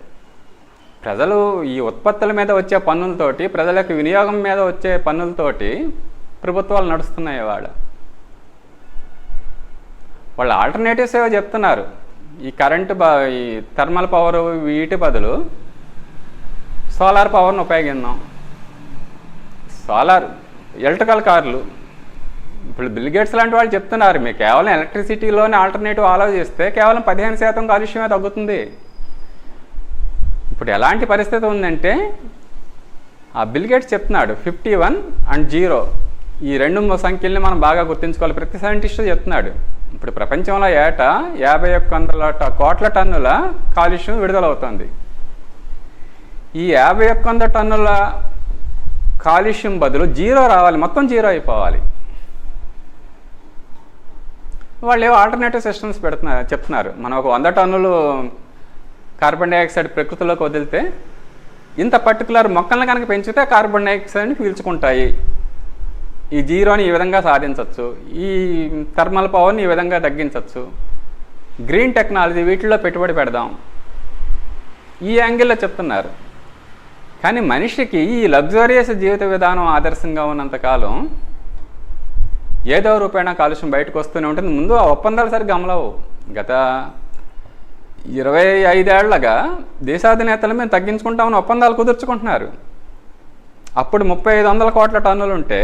ప్రజలు ఈ ఉత్పత్తుల మీద వచ్చే పన్నులతోటి, ప్రజలకు వినియోగం మీద వచ్చే పన్నులతోటి ప్రభుత్వాలు నడుస్తున్నాయి. వాళ్ళు ఆల్టర్నేటివ్స్ ఏవో చెప్తున్నారు. ఈ కరెంటు ఈ థర్మల్ పవర్ వీటి బదులు సోలార్ పవర్ను ఉపయోగిద్దాం. సోలార్ ఎలక్ట్రికల్ కార్లు, ఇప్పుడు బిల్ గేట్స్ లాంటి వాళ్ళు చెప్తున్నారు, మీకు కేవలం ఎలక్ట్రిసిటీలోనే ఆల్టర్నేటివ్ ఆలోచిస్తే కేవలం 15% కాలుష్యమే తగ్గుతుంది. ఇప్పుడు ఎలాంటి పరిస్థితి ఉందంటే, ఆ బిల్ గేట్స్ చెప్తున్నాడు 51 and 0 ఈ 2 సంఖ్యల్ని మనం బాగా గుర్తుంచుకోవాలి. ప్రతి సైంటిస్టు చెప్తున్నాడు, ఇప్పుడు ప్రపంచంలో ఏటా 5100 కోట్ల టన్నుల కాలుష్యం విడుదలవుతుంది. ఈ 5100 టన్నుల కాలుష్యం బదులు 0 రావాలి, మొత్తం 0 అయిపోవాలి. వాళ్ళు ఏవో ఆల్టర్నేటివ్ సిస్టమ్స్ చెప్తున్నారు. మనం ఒక 100 టన్నులు కార్బన్ డైఆక్సైడ్ ప్రకృతిలోకి వదిలితే ఇంత పర్టికులర్ మొక్కలను కనుక పెంచితే కార్బన్ డైఆక్సైడ్ని పీల్చుకుంటాయి, ఈ 0ని ఈ విధంగా సాధించవచ్చు, ఈ థర్మల్ పవర్ని ఈ విధంగా తగ్గించవచ్చు, గ్రీన్ టెక్నాలజీ వీటిల్లో పెట్టుబడి పెడదాం, ఈ యాంగిల్లో చెప్తున్నారు. కానీ మనిషికి ఈ లగ్జరియస్ జీవిత విధానం ఆదర్శంగా ఉన్నంతకాలం ఏదో రూపాయన కాలుష్యం బయటకు వస్తూనే ఉంటుంది. ముందు ఆ ఒప్పందాలు సరిగ్గా అమలవు. గత 25 ఏళ్లగా దేశాధినేతలు మేము తగ్గించుకుంటామని ఒప్పందాలు కుదుర్చుకుంటున్నారు. అప్పుడు 3500 కోట్ల టన్నులు ఉంటే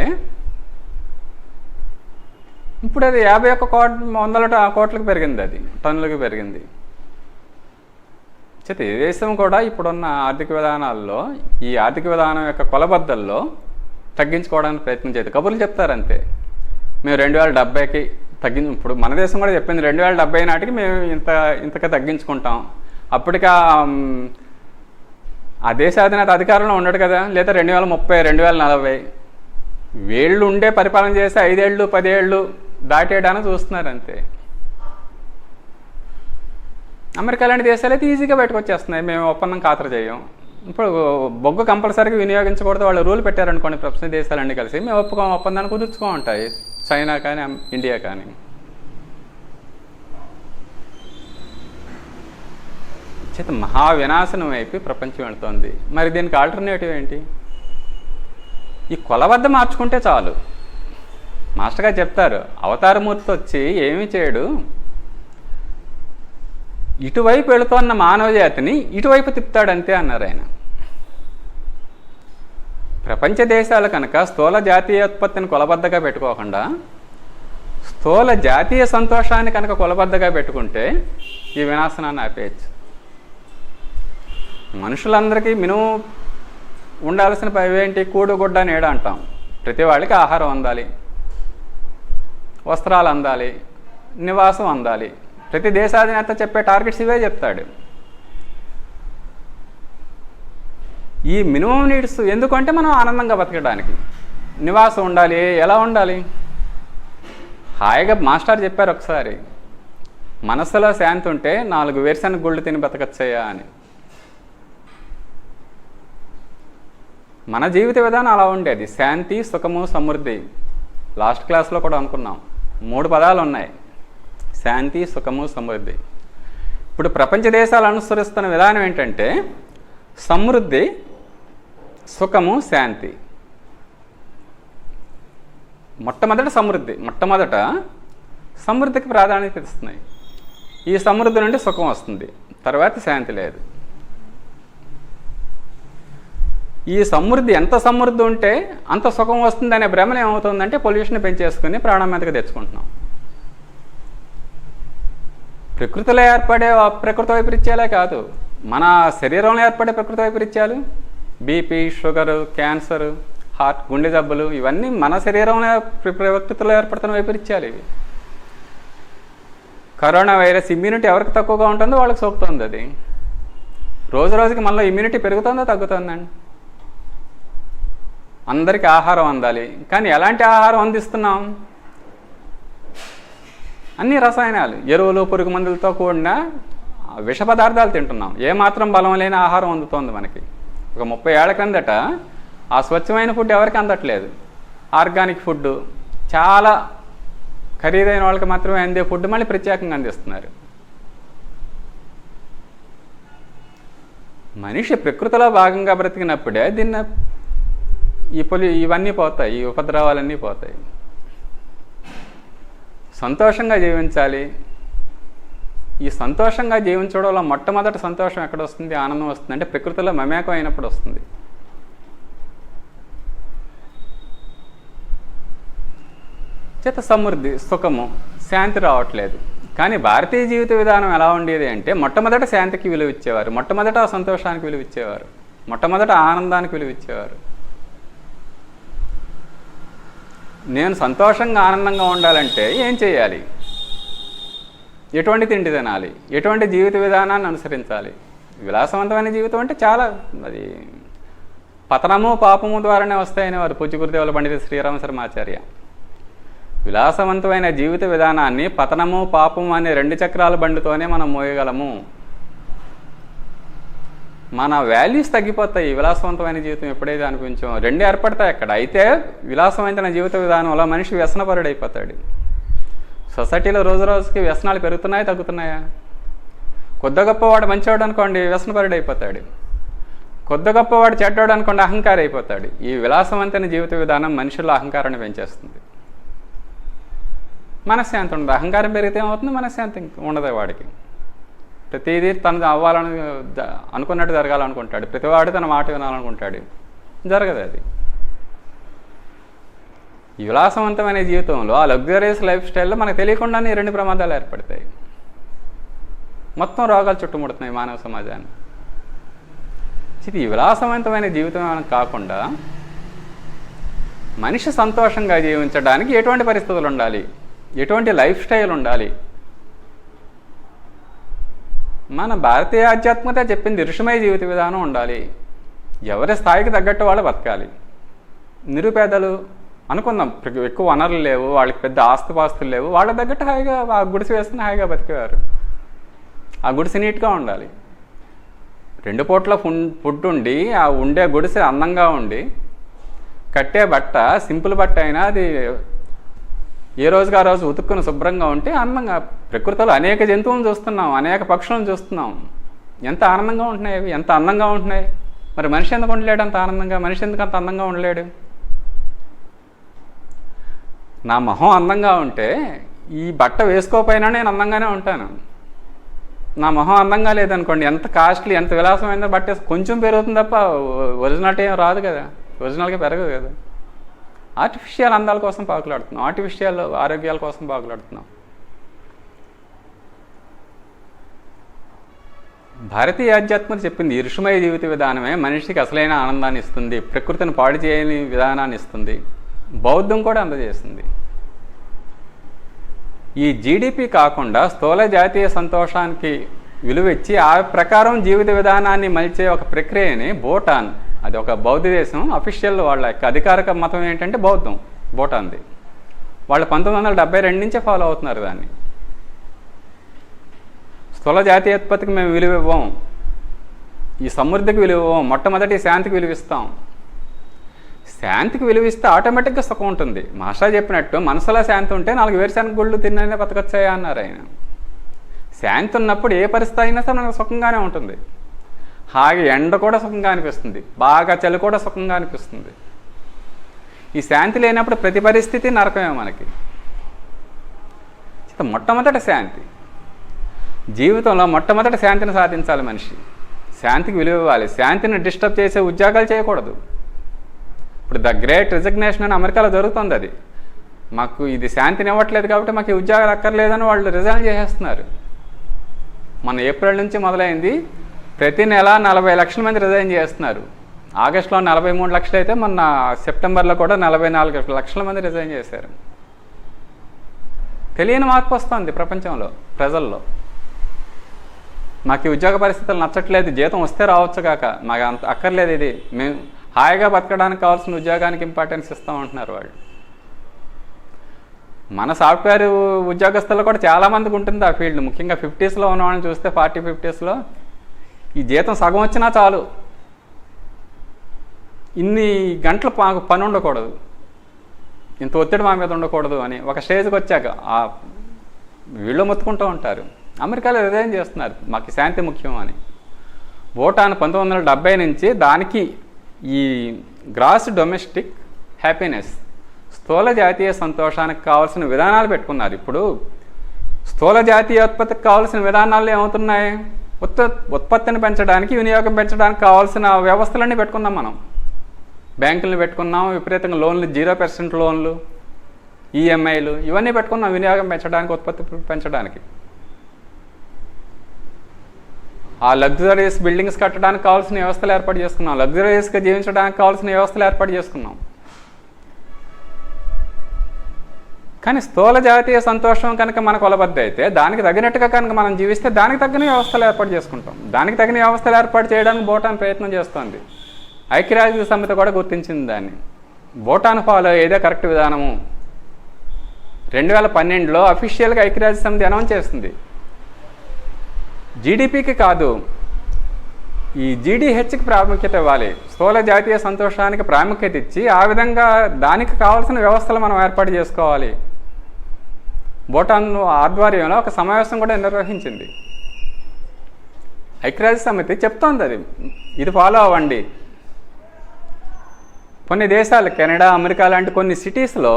ఇప్పుడు అది 51 కోట్లకు పెరిగింది, అది టన్నులకు పెరిగింది. చేత ఏ దేశం కూడా ఇప్పుడున్న ఆర్థిక విధానాల్లో ఈ ఆర్థిక విధానం యొక్క కొలబద్దల్లో తగ్గించుకోవడానికి ప్రయత్నం చేయదు. కబుర్లు చెప్తారంతే, మేము 2070కి ఇప్పుడు మన దేశం కూడా చెప్పింది 2070 నాటికి మేము ఇంతగా తగ్గించుకుంటాం. అప్పటికి ఆ దేశాధినేత అధికారంలో ఉండడు కదా, లేదా 2030, 2040 వీళ్ళు ఉండే పరిపాలన చేసి 5 ఏళ్ళు 10 ఏళ్ళు దాటేయడానికి చూస్తున్నారు అంతే. అమెరికా లాంటి దేశాలు అయితే ఈజీగా బయటకు వచ్చేస్తున్నాయి, మేము ఒప్పందం ఖాతరు చేయం. ఇప్పుడు బొగ్గు కంపల్సరీగా వినియోగించకూడదు వాళ్ళు రూల్ పెట్టారనుకోండి, ప్రపంచ దేశాలన్నీ కలిసి మేము ఒప్పందాన్ని కుదుర్చుకో ఉంటాయి, చైనా కానీ ఇండియా కానీ. చేత మహా వినాశనం అయిపోయి ప్రపంచం వెళుతోంది. మరి దీనికి ఆల్టర్నేటివ్ ఏంటి? ఈ కొలబద్ద మార్చుకుంటే చాలు. మాస్టర్ గారు చెప్తారు, అవతారమూర్తి వచ్చి ఏమీ చేయడు, ఇటువైపు వెళుతున్న మానవ జాతిని ఇటువైపు తిప్పుతాడంతే అన్నారు ఆయన. ప్రపంచ దేశాలు కనుక స్థూల జాతీయోత్పత్తిని కొలబద్దగా పెట్టుకోకుండా స్థూల జాతీయ సంతోషాన్ని కనుక కొలబద్దగా పెట్టుకుంటే ఈ వినాశనాన్ని ఆపేయచ్చు. మనుషులందరికీ మినిమం ఉండాల్సిన పవేంటి? కూడు గుడ్డ నీడ అంటాం. ప్రతి వాళ్ళకి ఆహారం అందాలి, వస్త్రాలు అందాలి, నివాసం అందాలి. ప్రతి దేశాధినేత చెప్పే టార్గెట్స్ ఇవే చెప్తాడు. ఈ మినిమం నీడ్స్ ఎందుకంటే మనం ఆనందంగా బతకడానికి. నివాసం ఉండాలి, ఎలా ఉండాలి? హాయిగా మాస్టర్ చెప్పారు ఒకసారి, మనసులో శాంతి ఉంటే 4 వేరుశనగ గుళ్ళు తిని బతకచ్చయ్యా అని. మన జీవిత విధానం అలా ఉండేది, శాంతి, సుఖము, సమృద్ధి. లాస్ట్ క్లాస్లో కూడా అనుకున్నాం, 3 పదాలు ఉన్నాయి, శాంతి, సుఖము, సమృద్ధి. ఇప్పుడు ప్రపంచ దేశాలు అనుసరిస్తున్న విధానం ఏంటంటే సమృద్ధి, సుఖము, శాంతి. మొట్టమొదట సమృద్ధికి ప్రాధాన్యత ఇస్తున్నాయి. ఈ సమృద్ధి నుండి సుఖం వస్తుంది, తర్వాత శాంతి లేదు. ఈ సమృద్ధి ఎంత సమృద్ధి ఉంటే అంత సుఖం వస్తుంది అనే భ్రమలు ఏమవుతుందంటే పొల్యూషన్ పెంచేసుకుని ప్రాణం మీదకి తెచ్చుకుంటున్నాం. ప్రకృతిలో ఏర్పడే ప్రకృతి వైపరీత్యాలే కాదు, మన శరీరంలో ఏర్పడే ప్రకృతి వైపరీత్యాలు, బీపీ, షుగరు, క్యాన్సర్, హార్ట్, గుండె జబ్బులు, ఇవన్నీ మన శరీరంలో ప్రకృతిలో ఏర్పడుతున్న వైపరీత్యాలు ఇవి. కరోనా వైరస్ ఇమ్యూనిటీ ఎవరికి తక్కువగా ఉంటుందో వాళ్ళకి సోకుతుంది. అది రోజు రోజుకి మనలో ఇమ్యూనిటీ పెరుగుతుందో తగ్గుతుందండి. అందరికీ ఆహారం అందాలి, కానీ ఎలాంటి ఆహారం అందిస్తున్నాం? అన్ని రసాయనాలు, ఎరువులు, పురుగు మందులతో కూడిన విష పదార్థాలు తింటున్నాం. ఏమాత్రం బలం లేని ఆహారం అందుతోంది మనకి. ఒక 30 ఏళ్ల క్రిందట ఆ స్వచ్ఛమైన ఫుడ్ ఎవరికి అందట్లేదు. ఆర్గానిక్ ఫుడ్, చాలా ఖరీదైన వాళ్ళకి మాత్రమే అందే ఫుడ్ మళ్ళీ ప్రత్యేకంగా అందిస్తున్నారు. మనిషి ప్రకృతిలో భాగంగా బ్రతికినప్పుడే దీన్ని ఇవన్నీ పోతాయి, ఈ ఉపద్రవాలన్నీ పోతాయి. సంతోషంగా జీవించాలి. ఈ సంతోషంగా జీవించడంలో మొట్టమొదటి సంతోషం ఎక్కడ వస్తుంది, ఆనందం వస్తుంది అంటే ప్రకృతిలో మమేకం అయినప్పుడు వస్తుంది. చేత సమృద్ధి, సుఖము, శాంతి రావట్లేదు. కానీ భారతీయ జీవిత విధానం ఎలా ఉండేది అంటే మొట్టమొదట శాంతికి విలువ ఇచ్చేవారు, మొట్టమొదట సంతోషానికి విలువ ఇచ్చేవారు, మొట్టమొదట ఆనందానికి విలువ ఇచ్చేవారు. నేను సంతోషంగా ఆనందంగా ఉండాలంటే ఏం చేయాలి, ఎటువంటి తిండి తినాలి, ఎటువంటి జీవిత విధానాన్ని అనుసరించాలి? విలాసవంతమైన జీవితం అంటే చాలా అది పతనము పాపము ద్వారానే వస్తాయని వారు పూజ్య గురుదేవుల పండిత శ్రీరామ శర్మాచార్య. విలాసవంతమైన జీవిత విధానాన్ని పతనము పాపము అనే 2 చక్రాల బండితోనే మనం మోయగలము. మన వాల్యూస్ తగ్గిపోతాయి విలాసవంతమైన జీవితం ఎప్పుడైతే అనిపించామో. 2 ఏర్పడతాయి అక్కడ. అయితే విలాసవంతమైన జీవిత విధానంలో మనిషి వ్యసనపరుడైపోతాడు. సొసైటీలో రోజు రోజుకి వ్యసనాలు పెరుగుతున్నాయా తగ్గుతున్నాయా? కొద్ది గొప్పవాడు మంచివాడు అనుకోండి వ్యసనపరుడైపోతాడు, కొద్ది గొప్పవాడు చెడ్డవాడు అనుకోండి అహంకారి అయిపోతాడు. ఈ విలాసవంతమైన జీవిత విధానం మనుషుల్లో అహంకారాన్ని పెంచేస్తుంది. మనశ్శాంతి ఉండదు. అహంకారం పెరిగితే ఏమవుతుంది? మనశ్శాంతి ఉండదు వాడికి. ప్రతిదీ తను అవ్వాలని అనుకున్నట్టు జరగాలనుకుంటాడు, ప్రతివాడు తన మాట వినాలనుకుంటాడు, జరగదు అది. ఈ విలాసవంతమైన జీవితంలో ఆ లగ్జరియస్ లైఫ్ స్టైల్లో మనకు తెలియకుండానే 2 ప్రమాదాలు ఏర్పడతాయి. మొత్తం రోగాలు చుట్టుముడుతున్నాయి మానవ సమాజాన్ని. ఇది విలాసవంతమైన జీవితం కాకుండా మనిషి సంతోషంగా జీవించడానికి ఎటువంటి పరిస్థితులు ఉండాలి, ఎటువంటి లైఫ్ స్టైల్ ఉండాలి? మన భారతీయ ఆధ్యాత్మికత చెప్పింది ఋషిమయ జీవిత విధానం ఉండాలి. ఎవరి స్థాయికి తగ్గట్టు వాళ్ళు బతకాలి. నిరుపేదలు అనుకుందాం, ఎక్కువ వనరులు లేవు, వాళ్ళకి పెద్ద ఆస్తుపాస్తులు లేవు, వాళ్ళ తగ్గట్టు హాయిగా ఆ గుడిసె వేసుకుని హాయిగా బతికేవారు. ఆ గుడిసె నీట్గా ఉండాలి, 2 పూట్ల ఫుడ్ ఉండి, ఆ ఉండే గుడిసె అందంగా ఉండి, కట్టే బట్ట సింపుల్ బట్ట అయినా అది ఏ రోజుకి ఆ రోజు ఉతుక్కుని శుభ్రంగా ఉంటే అందంగా. ప్రకృతిలో అనేక జంతువులను చూస్తున్నాం, అనేక పక్షులను చూస్తున్నాం, ఎంత ఆనందంగా ఉంటున్నాయి అవి, ఎంత అందంగా ఉంటున్నాయి. మరి మనిషి ఎందుకు ఉండలేడు అంత ఆనందంగా? మనిషి ఎందుకు అంత అందంగా ఉండలేడు? నా మొహం అందంగా ఉంటే ఈ బట్ట వేసుకోకపోయినా నేను అందంగానే ఉంటాను. నా మొహం అందంగా లేదనుకోండి, ఎంత కాస్ట్లీ ఎంత విలాసమైన బట్ట కొంచెం పెరుగుతుంది తప్ప ఒరిజినాలిటీ ఏం రాదు కదా, ఒరిజినల్గా పెరగదు కదా. ఆర్టిఫిషియల్ అందాల కోసం పాకులాడుతున్నాం, ఆర్టిఫిషియల్ ఆరోగ్యాల కోసం పాకులాడుతున్నాం. భారతీయ ఆధ్యాత్మికత చెప్పింది ఈ ఋషిమయ జీవిత విధానమే మనిషికి అసలైన ఆనందాన్ని ఇస్తుంది, ప్రకృతిని పాడు చేయని విధానాన్ని ఇస్తుంది. బౌద్ధం కూడా అందజేస్తుంది. ఈ జీడిపి కాకుండా స్థూల జాతీయ సంతోషానికి విలువ ఇచ్చి ఆ ప్రకారం జీవిత విధానాన్ని మలిచే ఒక ప్రక్రియని భూటాన్, అది ఒక బౌద్ధ దేశం, అఫీషియల్ వాళ్ళ యొక్క అధికారిక మతం ఏంటంటే బౌద్ధం, భూటాన్ది. వాళ్ళు 1972 నుంచే ఫాలో అవుతున్నారు దాన్ని. స్థూల జాతీయోత్పత్తికి మేము విలువ ఇవ్వం, ఈ సమృద్ధికి విలువ ఇవ్వం, మొట్టమొదటి శాంతికి విలువిస్తాం. శాంతికి విలువిస్తే ఆటోమేటిక్గా సుఖం ఉంటుంది. మాస్టర్ చెప్పినట్టు మనసులో శాంతి ఉంటే 4 వేరుశనగ గుళ్ళు తిన్ననే బతకొచ్చాయా అన్నారు ఆయన. శాంతి ఉన్నప్పుడు ఏ పరిస్థితి అయినా సరే మనకు సుఖంగానే ఉంటుంది. హాగా ఎండ కూడా సుఖంగా అనిపిస్తుంది, బాగా చలి కూడా సుఖంగా అనిపిస్తుంది. ఈ శాంతి లేనప్పుడు ప్రతి పరిస్థితి నరకమే మనకి. మొట్టమొదటి శాంతి జీవితంలో, మొట్టమొదటి శాంతిని సాధించాలి మనిషి. శాంతికి విలువ ఇవ్వాలి. శాంతిని డిస్టర్బ్ చేసే ఉద్యోగాలు చేయకూడదు. ఇప్పుడు ద గ్రేట్ రిజిగ్నేషన్ అని అమెరికాలో జరుగుతుంది. అది మాకు ఇది శాంతిని ఇవ్వట్లేదు కాబట్టి మాకు ఈ ఉద్యోగాలు అక్కర్లేదని వాళ్ళు రిజైన్ చేసేస్తున్నారు. మన ఏప్రిల్ నుంచి మొదలైంది. ప్రతి నెల 40 లక్షల మంది రిజైన్ చేస్తున్నారు. ఆగస్టులో 43 లక్షలు అయితే మొన్న సెప్టెంబర్లో కూడా 44 లక్షల మంది రిజైన్ చేశారు. తెలియని మార్పు వస్తుంది ప్రపంచంలో, ప్రజల్లో. మాకు ఈ ఉద్యోగ పరిస్థితులు నచ్చట్లేదు, జీతం వస్తే రావచ్చు కాక, మాకు అంత అక్కర్లేదు, ఇది మేము హాయిగా బతకడానికి కావాల్సిన ఉద్యోగానికి ఇంపార్టెన్స్ ఇస్తామంటున్నారు వాళ్ళు. మన సాఫ్ట్వేర్ ఉద్యోగస్తుల్లో కూడా చాలామందికి ఉంటుంది ఆ ఫీల్డ్. ముఖ్యంగా 50స్లో ఉన్న వాళ్ళని చూస్తే 40, 50స్లో ఈ జీతం సగం వచ్చినా చాలు, ఇన్ని గంటలు మాకు పని ఉండకూడదు, ఇంత ఒత్తిడి మా మీద ఉండకూడదు అని ఒక స్టేజ్కి వచ్చాక వీళ్ళు మొత్తుకుంటూ ఉంటారు. అమెరికాలో రిజైన్ చేస్తున్నారు, మాకు శాంతి ముఖ్యం అని. భూటాన్ 1970 నుంచి దానికి ఈ గ్రాస్ డొమెస్టిక్ హ్యాపీనెస్, స్థూల జాతీయ సంతోషానికి కావాల్సిన విధానాలు పెట్టుకున్నారు. ఇప్పుడు స్థూల జాతీయోత్పత్తికి కావాల్సిన విధానాలు ఏమవుతున్నాయి? ఉత్పత్తిని పెంచడానికి, వినియోగం పెంచడానికి కావాల్సిన వ్యవస్థలన్నీ పెట్టుకున్నాం మనం. బ్యాంకులను పెట్టుకున్నాం, విపరీతంగా లోన్లు, 0% లోన్లు, ఈఎంఐలు ఇవన్నీ పెట్టుకున్నాం వినియోగం పెంచడానికి, ఉత్పత్తి పెంచడానికి. ఆ లగ్జరీస్ బిల్డింగ్స్ కట్టడానికి కావాల్సిన వ్యవస్థలు ఏర్పాటు చేసుకున్నాం, లగ్జరీస్గా జీవించడానికి కావాల్సిన వ్యవస్థలు ఏర్పాటు చేసుకున్నాం. కానీ స్థూల జాతీయ సంతోషం కనుక మనకు కొలబద్ద అయితే దానికి తగినట్టుగా కనుక మనం జీవిస్తే దానికి తగిన వ్యవస్థలు ఏర్పాటు చేసుకుంటాం. దానికి తగిన వ్యవస్థలు ఏర్పాటు చేయడానికి భూటాన్ ప్రయత్నం చేస్తోంది. ఐక్యరాజ్య సమితి కూడా గుర్తించింది దాన్ని. భూటాన్ ఫాలో అయ్యేదే కరెక్ట్ విధానము. 2012లో అఫీషియల్గా ఐక్యరాజ్య సమితి అనౌన్స్ చేస్తుంది. జీడిపికి కాదు, ఈ జీడీహెచ్కి ప్రాముఖ్యత ఇవ్వాలి, స్థూల జాతీయ సంతోషానికి ప్రాముఖ్యత ఇచ్చి ఆ విధంగా దానికి కావాల్సిన వ్యవస్థలు మనం ఏర్పాటు చేసుకోవాలి. భూటాన్ ఆధ్వర్యంలో ఒక సమావేశం కూడా నిర్వహించింది. ఐక్యరాజ్య సమితి చెప్తోంది అది, ఇది ఫాలో అవ్వండి. కొన్ని దేశాలు, కెనడా, అమెరికా లాంటి కొన్ని సిటీస్లో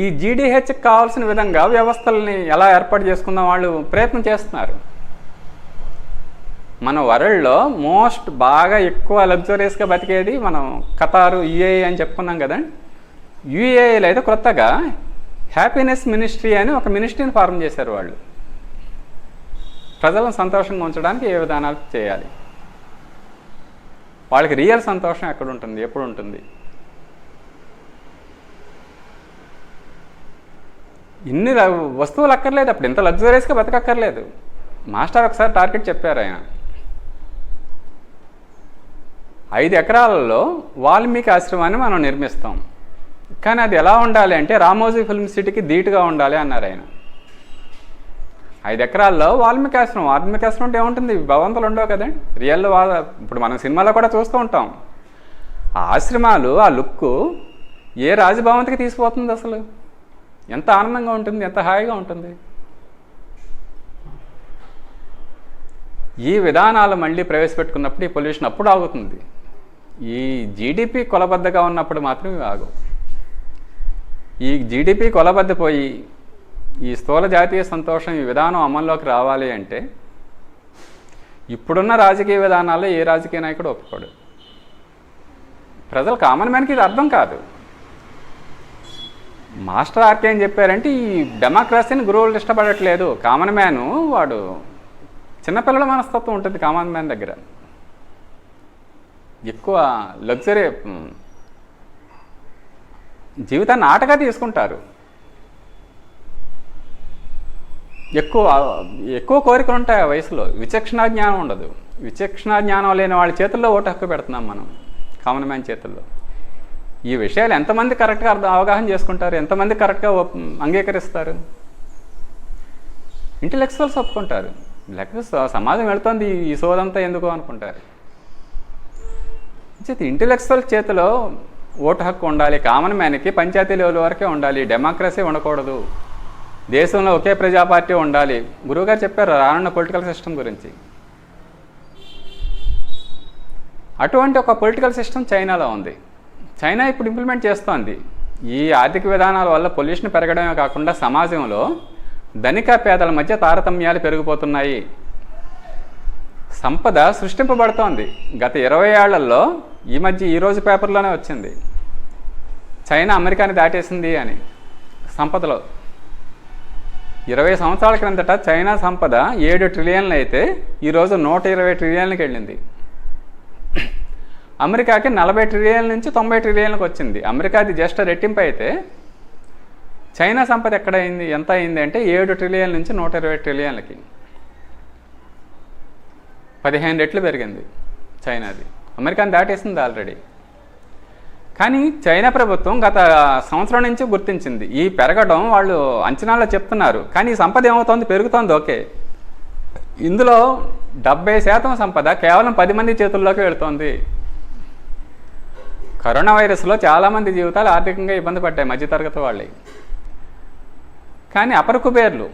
ఈ జీడీహెచ్కి కావాల్సిన విధంగా వ్యవస్థల్ని ఎలా ఏర్పాటు చేసుకుందాం వాళ్ళు ప్రయత్నం చేస్తున్నారు. మన వరల్డ్లో మోస్ట్ బాగా ఎక్కువ లగ్జరీస్గా బతికేది మనం ఖతారు, యుఏఈ అని చెప్పుకున్నాం కదండి. యుఏఈలో అయితే కొత్తగా హ్యాపీనెస్ మినిస్ట్రీ అని ఒక మినిస్ట్రీని ఫార్మ్ చేశారు వాళ్ళు. ప్రజలను సంతోషంగా ఉంచడానికి ఏ విధానాలు చేయాలి, వాళ్ళకి రియల్ సంతోషం ఎక్కడ ఉంటుంది, ఎప్పుడు ఉంటుంది. ఇన్ని వస్తువులు అక్కర్లేదు, అప్పుడు ఇంత లగ్జరీస్గా బతకక్కర్లేదు. మాస్టర్ ఒకసారి టార్గెట్ చెప్పారు ఆయన, 5 ఎకరాలలో వాల్మీకి ఆశ్రమాన్ని మనం నిర్మిస్తాం, కానీ అది ఎలా ఉండాలి అంటే రామోజీ ఫిల్మ్ సిటీకి ధీటుగా ఉండాలి అన్నారు ఆయన. 5 ఎకరాల్లో వాల్మీకి ఆశ్రమం. వాల్మీకి ఆశ్రమం అంటే ఏముంటుంది, భవంతులు ఉండవు కదండి రియల్. ఇప్పుడు మనం సినిమాలో కూడా చూస్తూ ఉంటాం. ఆ ఆశ్రమాలు, ఆ లుక్ ఏ రాజభవన్కి తీసిపోతుంది అసలు. ఎంత ఆనందంగా ఉంటుంది, ఎంత హాయిగా ఉంటుంది. ఈ విధానాలు మళ్ళీ ప్రవేశపెట్టుకున్నప్పుడు ఈ పొల్యూషన్ అప్పుడు ఆగుతుంది. ఈ జీడిపి కొలబద్దగా ఉన్నప్పుడు మాత్రం ఇవి ఆగు. ఈ జీడిపి కొలబద్దపోయి ఈ స్థూల జాతీయ సంతోషం ఈ విధానం అమల్లోకి రావాలి అంటే ఇప్పుడున్న రాజకీయ విధానాల్లో ఏ రాజకీయ నాయకుడు ఒప్పుకోడు. ప్రజలు, కామన్ మ్యాన్కి ఇది అర్థం కాదు. మాస్టర్ ఆర్కే ఏం చెప్పారంటే ఈ డెమోక్రసీని గురువులు ఇష్టపడట్లేదు. కామన్ మ్యాను వాడు చిన్నపిల్లల మనస్తత్వం ఉంటుంది కామన్ మ్యాన్ దగ్గర. ఎక్కువ లగ్జరీ జీవితాన్ని ఆటగా తీసుకుంటారు. ఎక్కువ కోరికలు ఉంటాయి ఆ వయసులో. విచక్షణా జ్ఞానం ఉండదు. విచక్షణా జ్ఞానం లేని వాళ్ళ చేతుల్లో ఓటు హక్కు పెడుతున్నాం మనం, కామన్ మ్యాన్ చేతుల్లో. ఈ విషయాలు ఎంతమంది కరెక్ట్గా అవగాహన చేసుకుంటారు, ఎంతమంది కరెక్ట్గా అంగీకరిస్తారు? ఇంటెలెక్చువల్స్ ఒప్పుకుంటారు, లేకపోతే సమాజం వెళుతుంది ఈ సోదంతా ఎందుకు అనుకుంటారు. ఇంటెలెక్చువల్ చేతిలో ఓటు హక్కు ఉండాలి. కామన్ మ్యాన్కి పంచాయతీ లెవెల్ వరకే ఉండాలి, డెమోక్రసీ ఉండకూడదు. దేశంలో ఒకే ప్రజా పార్టీ ఉండాలి. గురువుగారు చెప్పారు రానున్న పొలిటికల్ సిస్టమ్ గురించి. అటువంటి ఒక పొలిటికల్ సిస్టమ్ చైనాలో ఉంది. చైనా ఇప్పుడు ఇంప్లిమెంట్ చేస్తోంది. ఈ ఆర్థిక విధానాల వల్ల పొల్యూషన్ పెరగడమే కాకుండా సమాజంలో ధనిక పేదల మధ్య తారతమ్యాలు పెరిగిపోతున్నాయి. సంపద సృష్టింపబడుతోంది. గత 20 ఏళ్లలో ఈరోజు పేపర్లోనే వచ్చింది, చైనా అమెరికాని దాటేసింది అని సంపదలో. 20 సంవత్సరాల క్రిందట చైనా సంపద 7 ట్రిలియన్లు అయితే ఈరోజు 120 ట్రిలియన్లకు వెళ్ళింది. అమెరికాకి 40 ట్రిలియన్ల నుంచి 90 ట్రిలియన్లకు వచ్చింది. అమెరికాది జస్ట్ రెట్టింపు అయితే చైనా సంపద ఎక్కడైంది, ఎంత అయింది అంటే 7 ట్రిలియన్ల నుంచి 120 ట్రిలియన్లకి 15 రెట్లు పెరిగింది చైనాది. అమెరికాని దాటేసింది ఆల్రెడీ. కానీ చైనా ప్రభుత్వం గత సంవత్సరం నుంచి గుర్తించింది ఈ పెరగడం వాళ్ళు అంచనాలో చెప్తున్నారు. కానీ ఈ సంపద ఏమవుతోంది, పెరుగుతోంది. ఓకే, ఇందులో 70% సంపద కేవలం 10 మంది చేతుల్లోకి వెళుతోంది. కరోనా వైరస్లో చాలామంది జీవితాలు ఆర్థికంగా ఇబ్బంది పడ్డాయి, మధ్యతరగతి వాళ్ళే. కానీ అపర కుబేర్లు,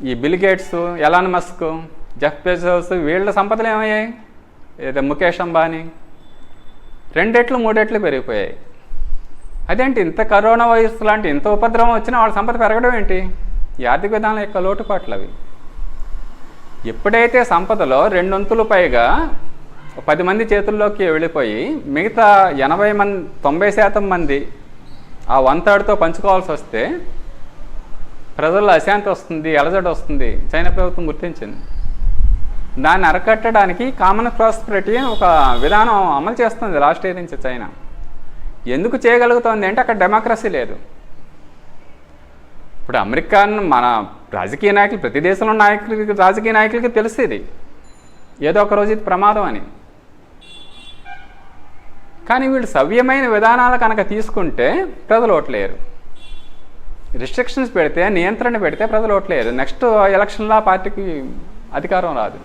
ఈ bill gates, Elon Musk, Jeff Bezos, వీళ్ళ సంపదలు ఏమయ్యాయి? ఏదో ముఖేష్ అంబానీ 2 రెట్లు 3 రెట్లు పెరిగిపోయాయి. అదేంటి, ఇంత కరోనా వైరస్ లాంటి ఇంత ఉపద్రవం వచ్చినా వాళ్ళ సంపద పెరగడం ఏంటి? ఈ ఆర్థిక విధానం యొక్క లోటుపాట్లు అవి. ఎప్పుడైతే సంపదలో 2 వంతులు పైగా 10 మంది చేతుల్లోకి వెళ్ళిపోయి మిగతా 90% మంది ఆ 1/3తో పంచుకోవాల్సి వస్తే ప్రజల్లో అశాంతి వస్తుంది, అలజడి వస్తుంది. చైనా ప్రభుత్వం గుర్తించింది. దాన్ని అరకట్టడానికి కామన్ ప్రాస్పెరిటీ ఒక విధానం అమలు చేస్తుంది లాస్ట్ ఇయర్ నుంచి చైనా. ఎందుకు చేయగలుగుతోంది అంటే అక్కడ డెమోక్రసీ లేదు. ఇప్పుడు అమెరికాను మన రాజకీయ నాయకులు, ప్రతి దేశంలో నాయకులకి, రాజకీయ నాయకులకి తెలిసేది ఏదో ఒక రోజు ఇది ప్రమాదం అని. కానీ వీళ్ళు సవ్యమైన విధానాలు కనుక తీసుకుంటే ప్రజలు ఓట్లేరు. రిస్ట్రిక్షన్స్ పెడితే, నియంత్రణ పెడితే ప్రజలు ఓట్లేరు. నెక్స్ట్ ఎలక్షన్లో ఆ పార్టీకి అధికారం రాదు.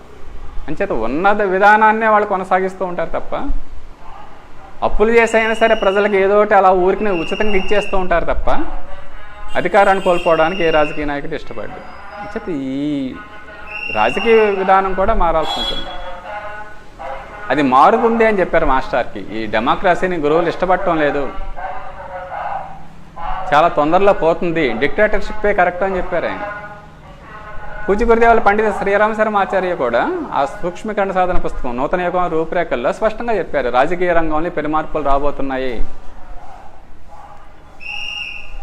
అంచేత ఉన్నత విధానాన్నే వాళ్ళు కొనసాగిస్తూ ఉంటారు తప్ప, అప్పులు చేసైనా సరే ప్రజలకు ఏదో ఒకటి అలా ఊరికి ఉచితంగా ఇచ్చేస్తూ ఉంటారు తప్ప, అధికారాన్ని కోల్పోవడానికి ఏ రాజకీయ నాయకుడు ఇష్టపడ్డాడు. అంచేత ఈ రాజకీయ విధానం కూడా మారాల్సి ఉంటుంది. అది మారుతుంది అని చెప్పారు మాస్టర్కి. ఈ డెమోక్రసీని గురువులు ఇష్టపడటం లేదు, చాలా తొందరలో పోతుంది, డిక్టేటర్షిప్పే కరెక్ట్ అని చెప్పారు ఆయన. పూజ్య గురుదేవుల పండిత శ్రీరామ శర్మాచార్య కూడా ఆ సూక్ష్మీకరణ సాధన పుస్తకం నూతన యుగం రూపురేఖల్లో స్పష్టంగా చెప్పారు, రాజకీయ రంగంలో పెను మార్పులు రాబోతున్నాయి.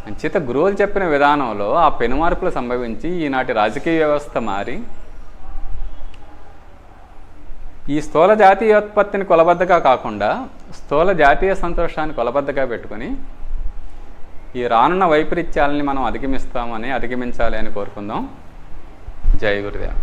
అంచేత గురువులు చెప్పిన విధానంలో ఆ పెను మార్పులు సంభవించి ఈనాటి రాజకీయ వ్యవస్థ మారి ఈ స్థూల జాతీయోత్పత్తిని కొలబద్దగా కాకుండా స్థూల జాతీయ సంతోషాన్ని కొలబద్దగా పెట్టుకొని ఈ రానున్న వైపరీత్యాలని మనం అధిగమించాలి అని కోరుకుందాం. జై గురుదేవ్.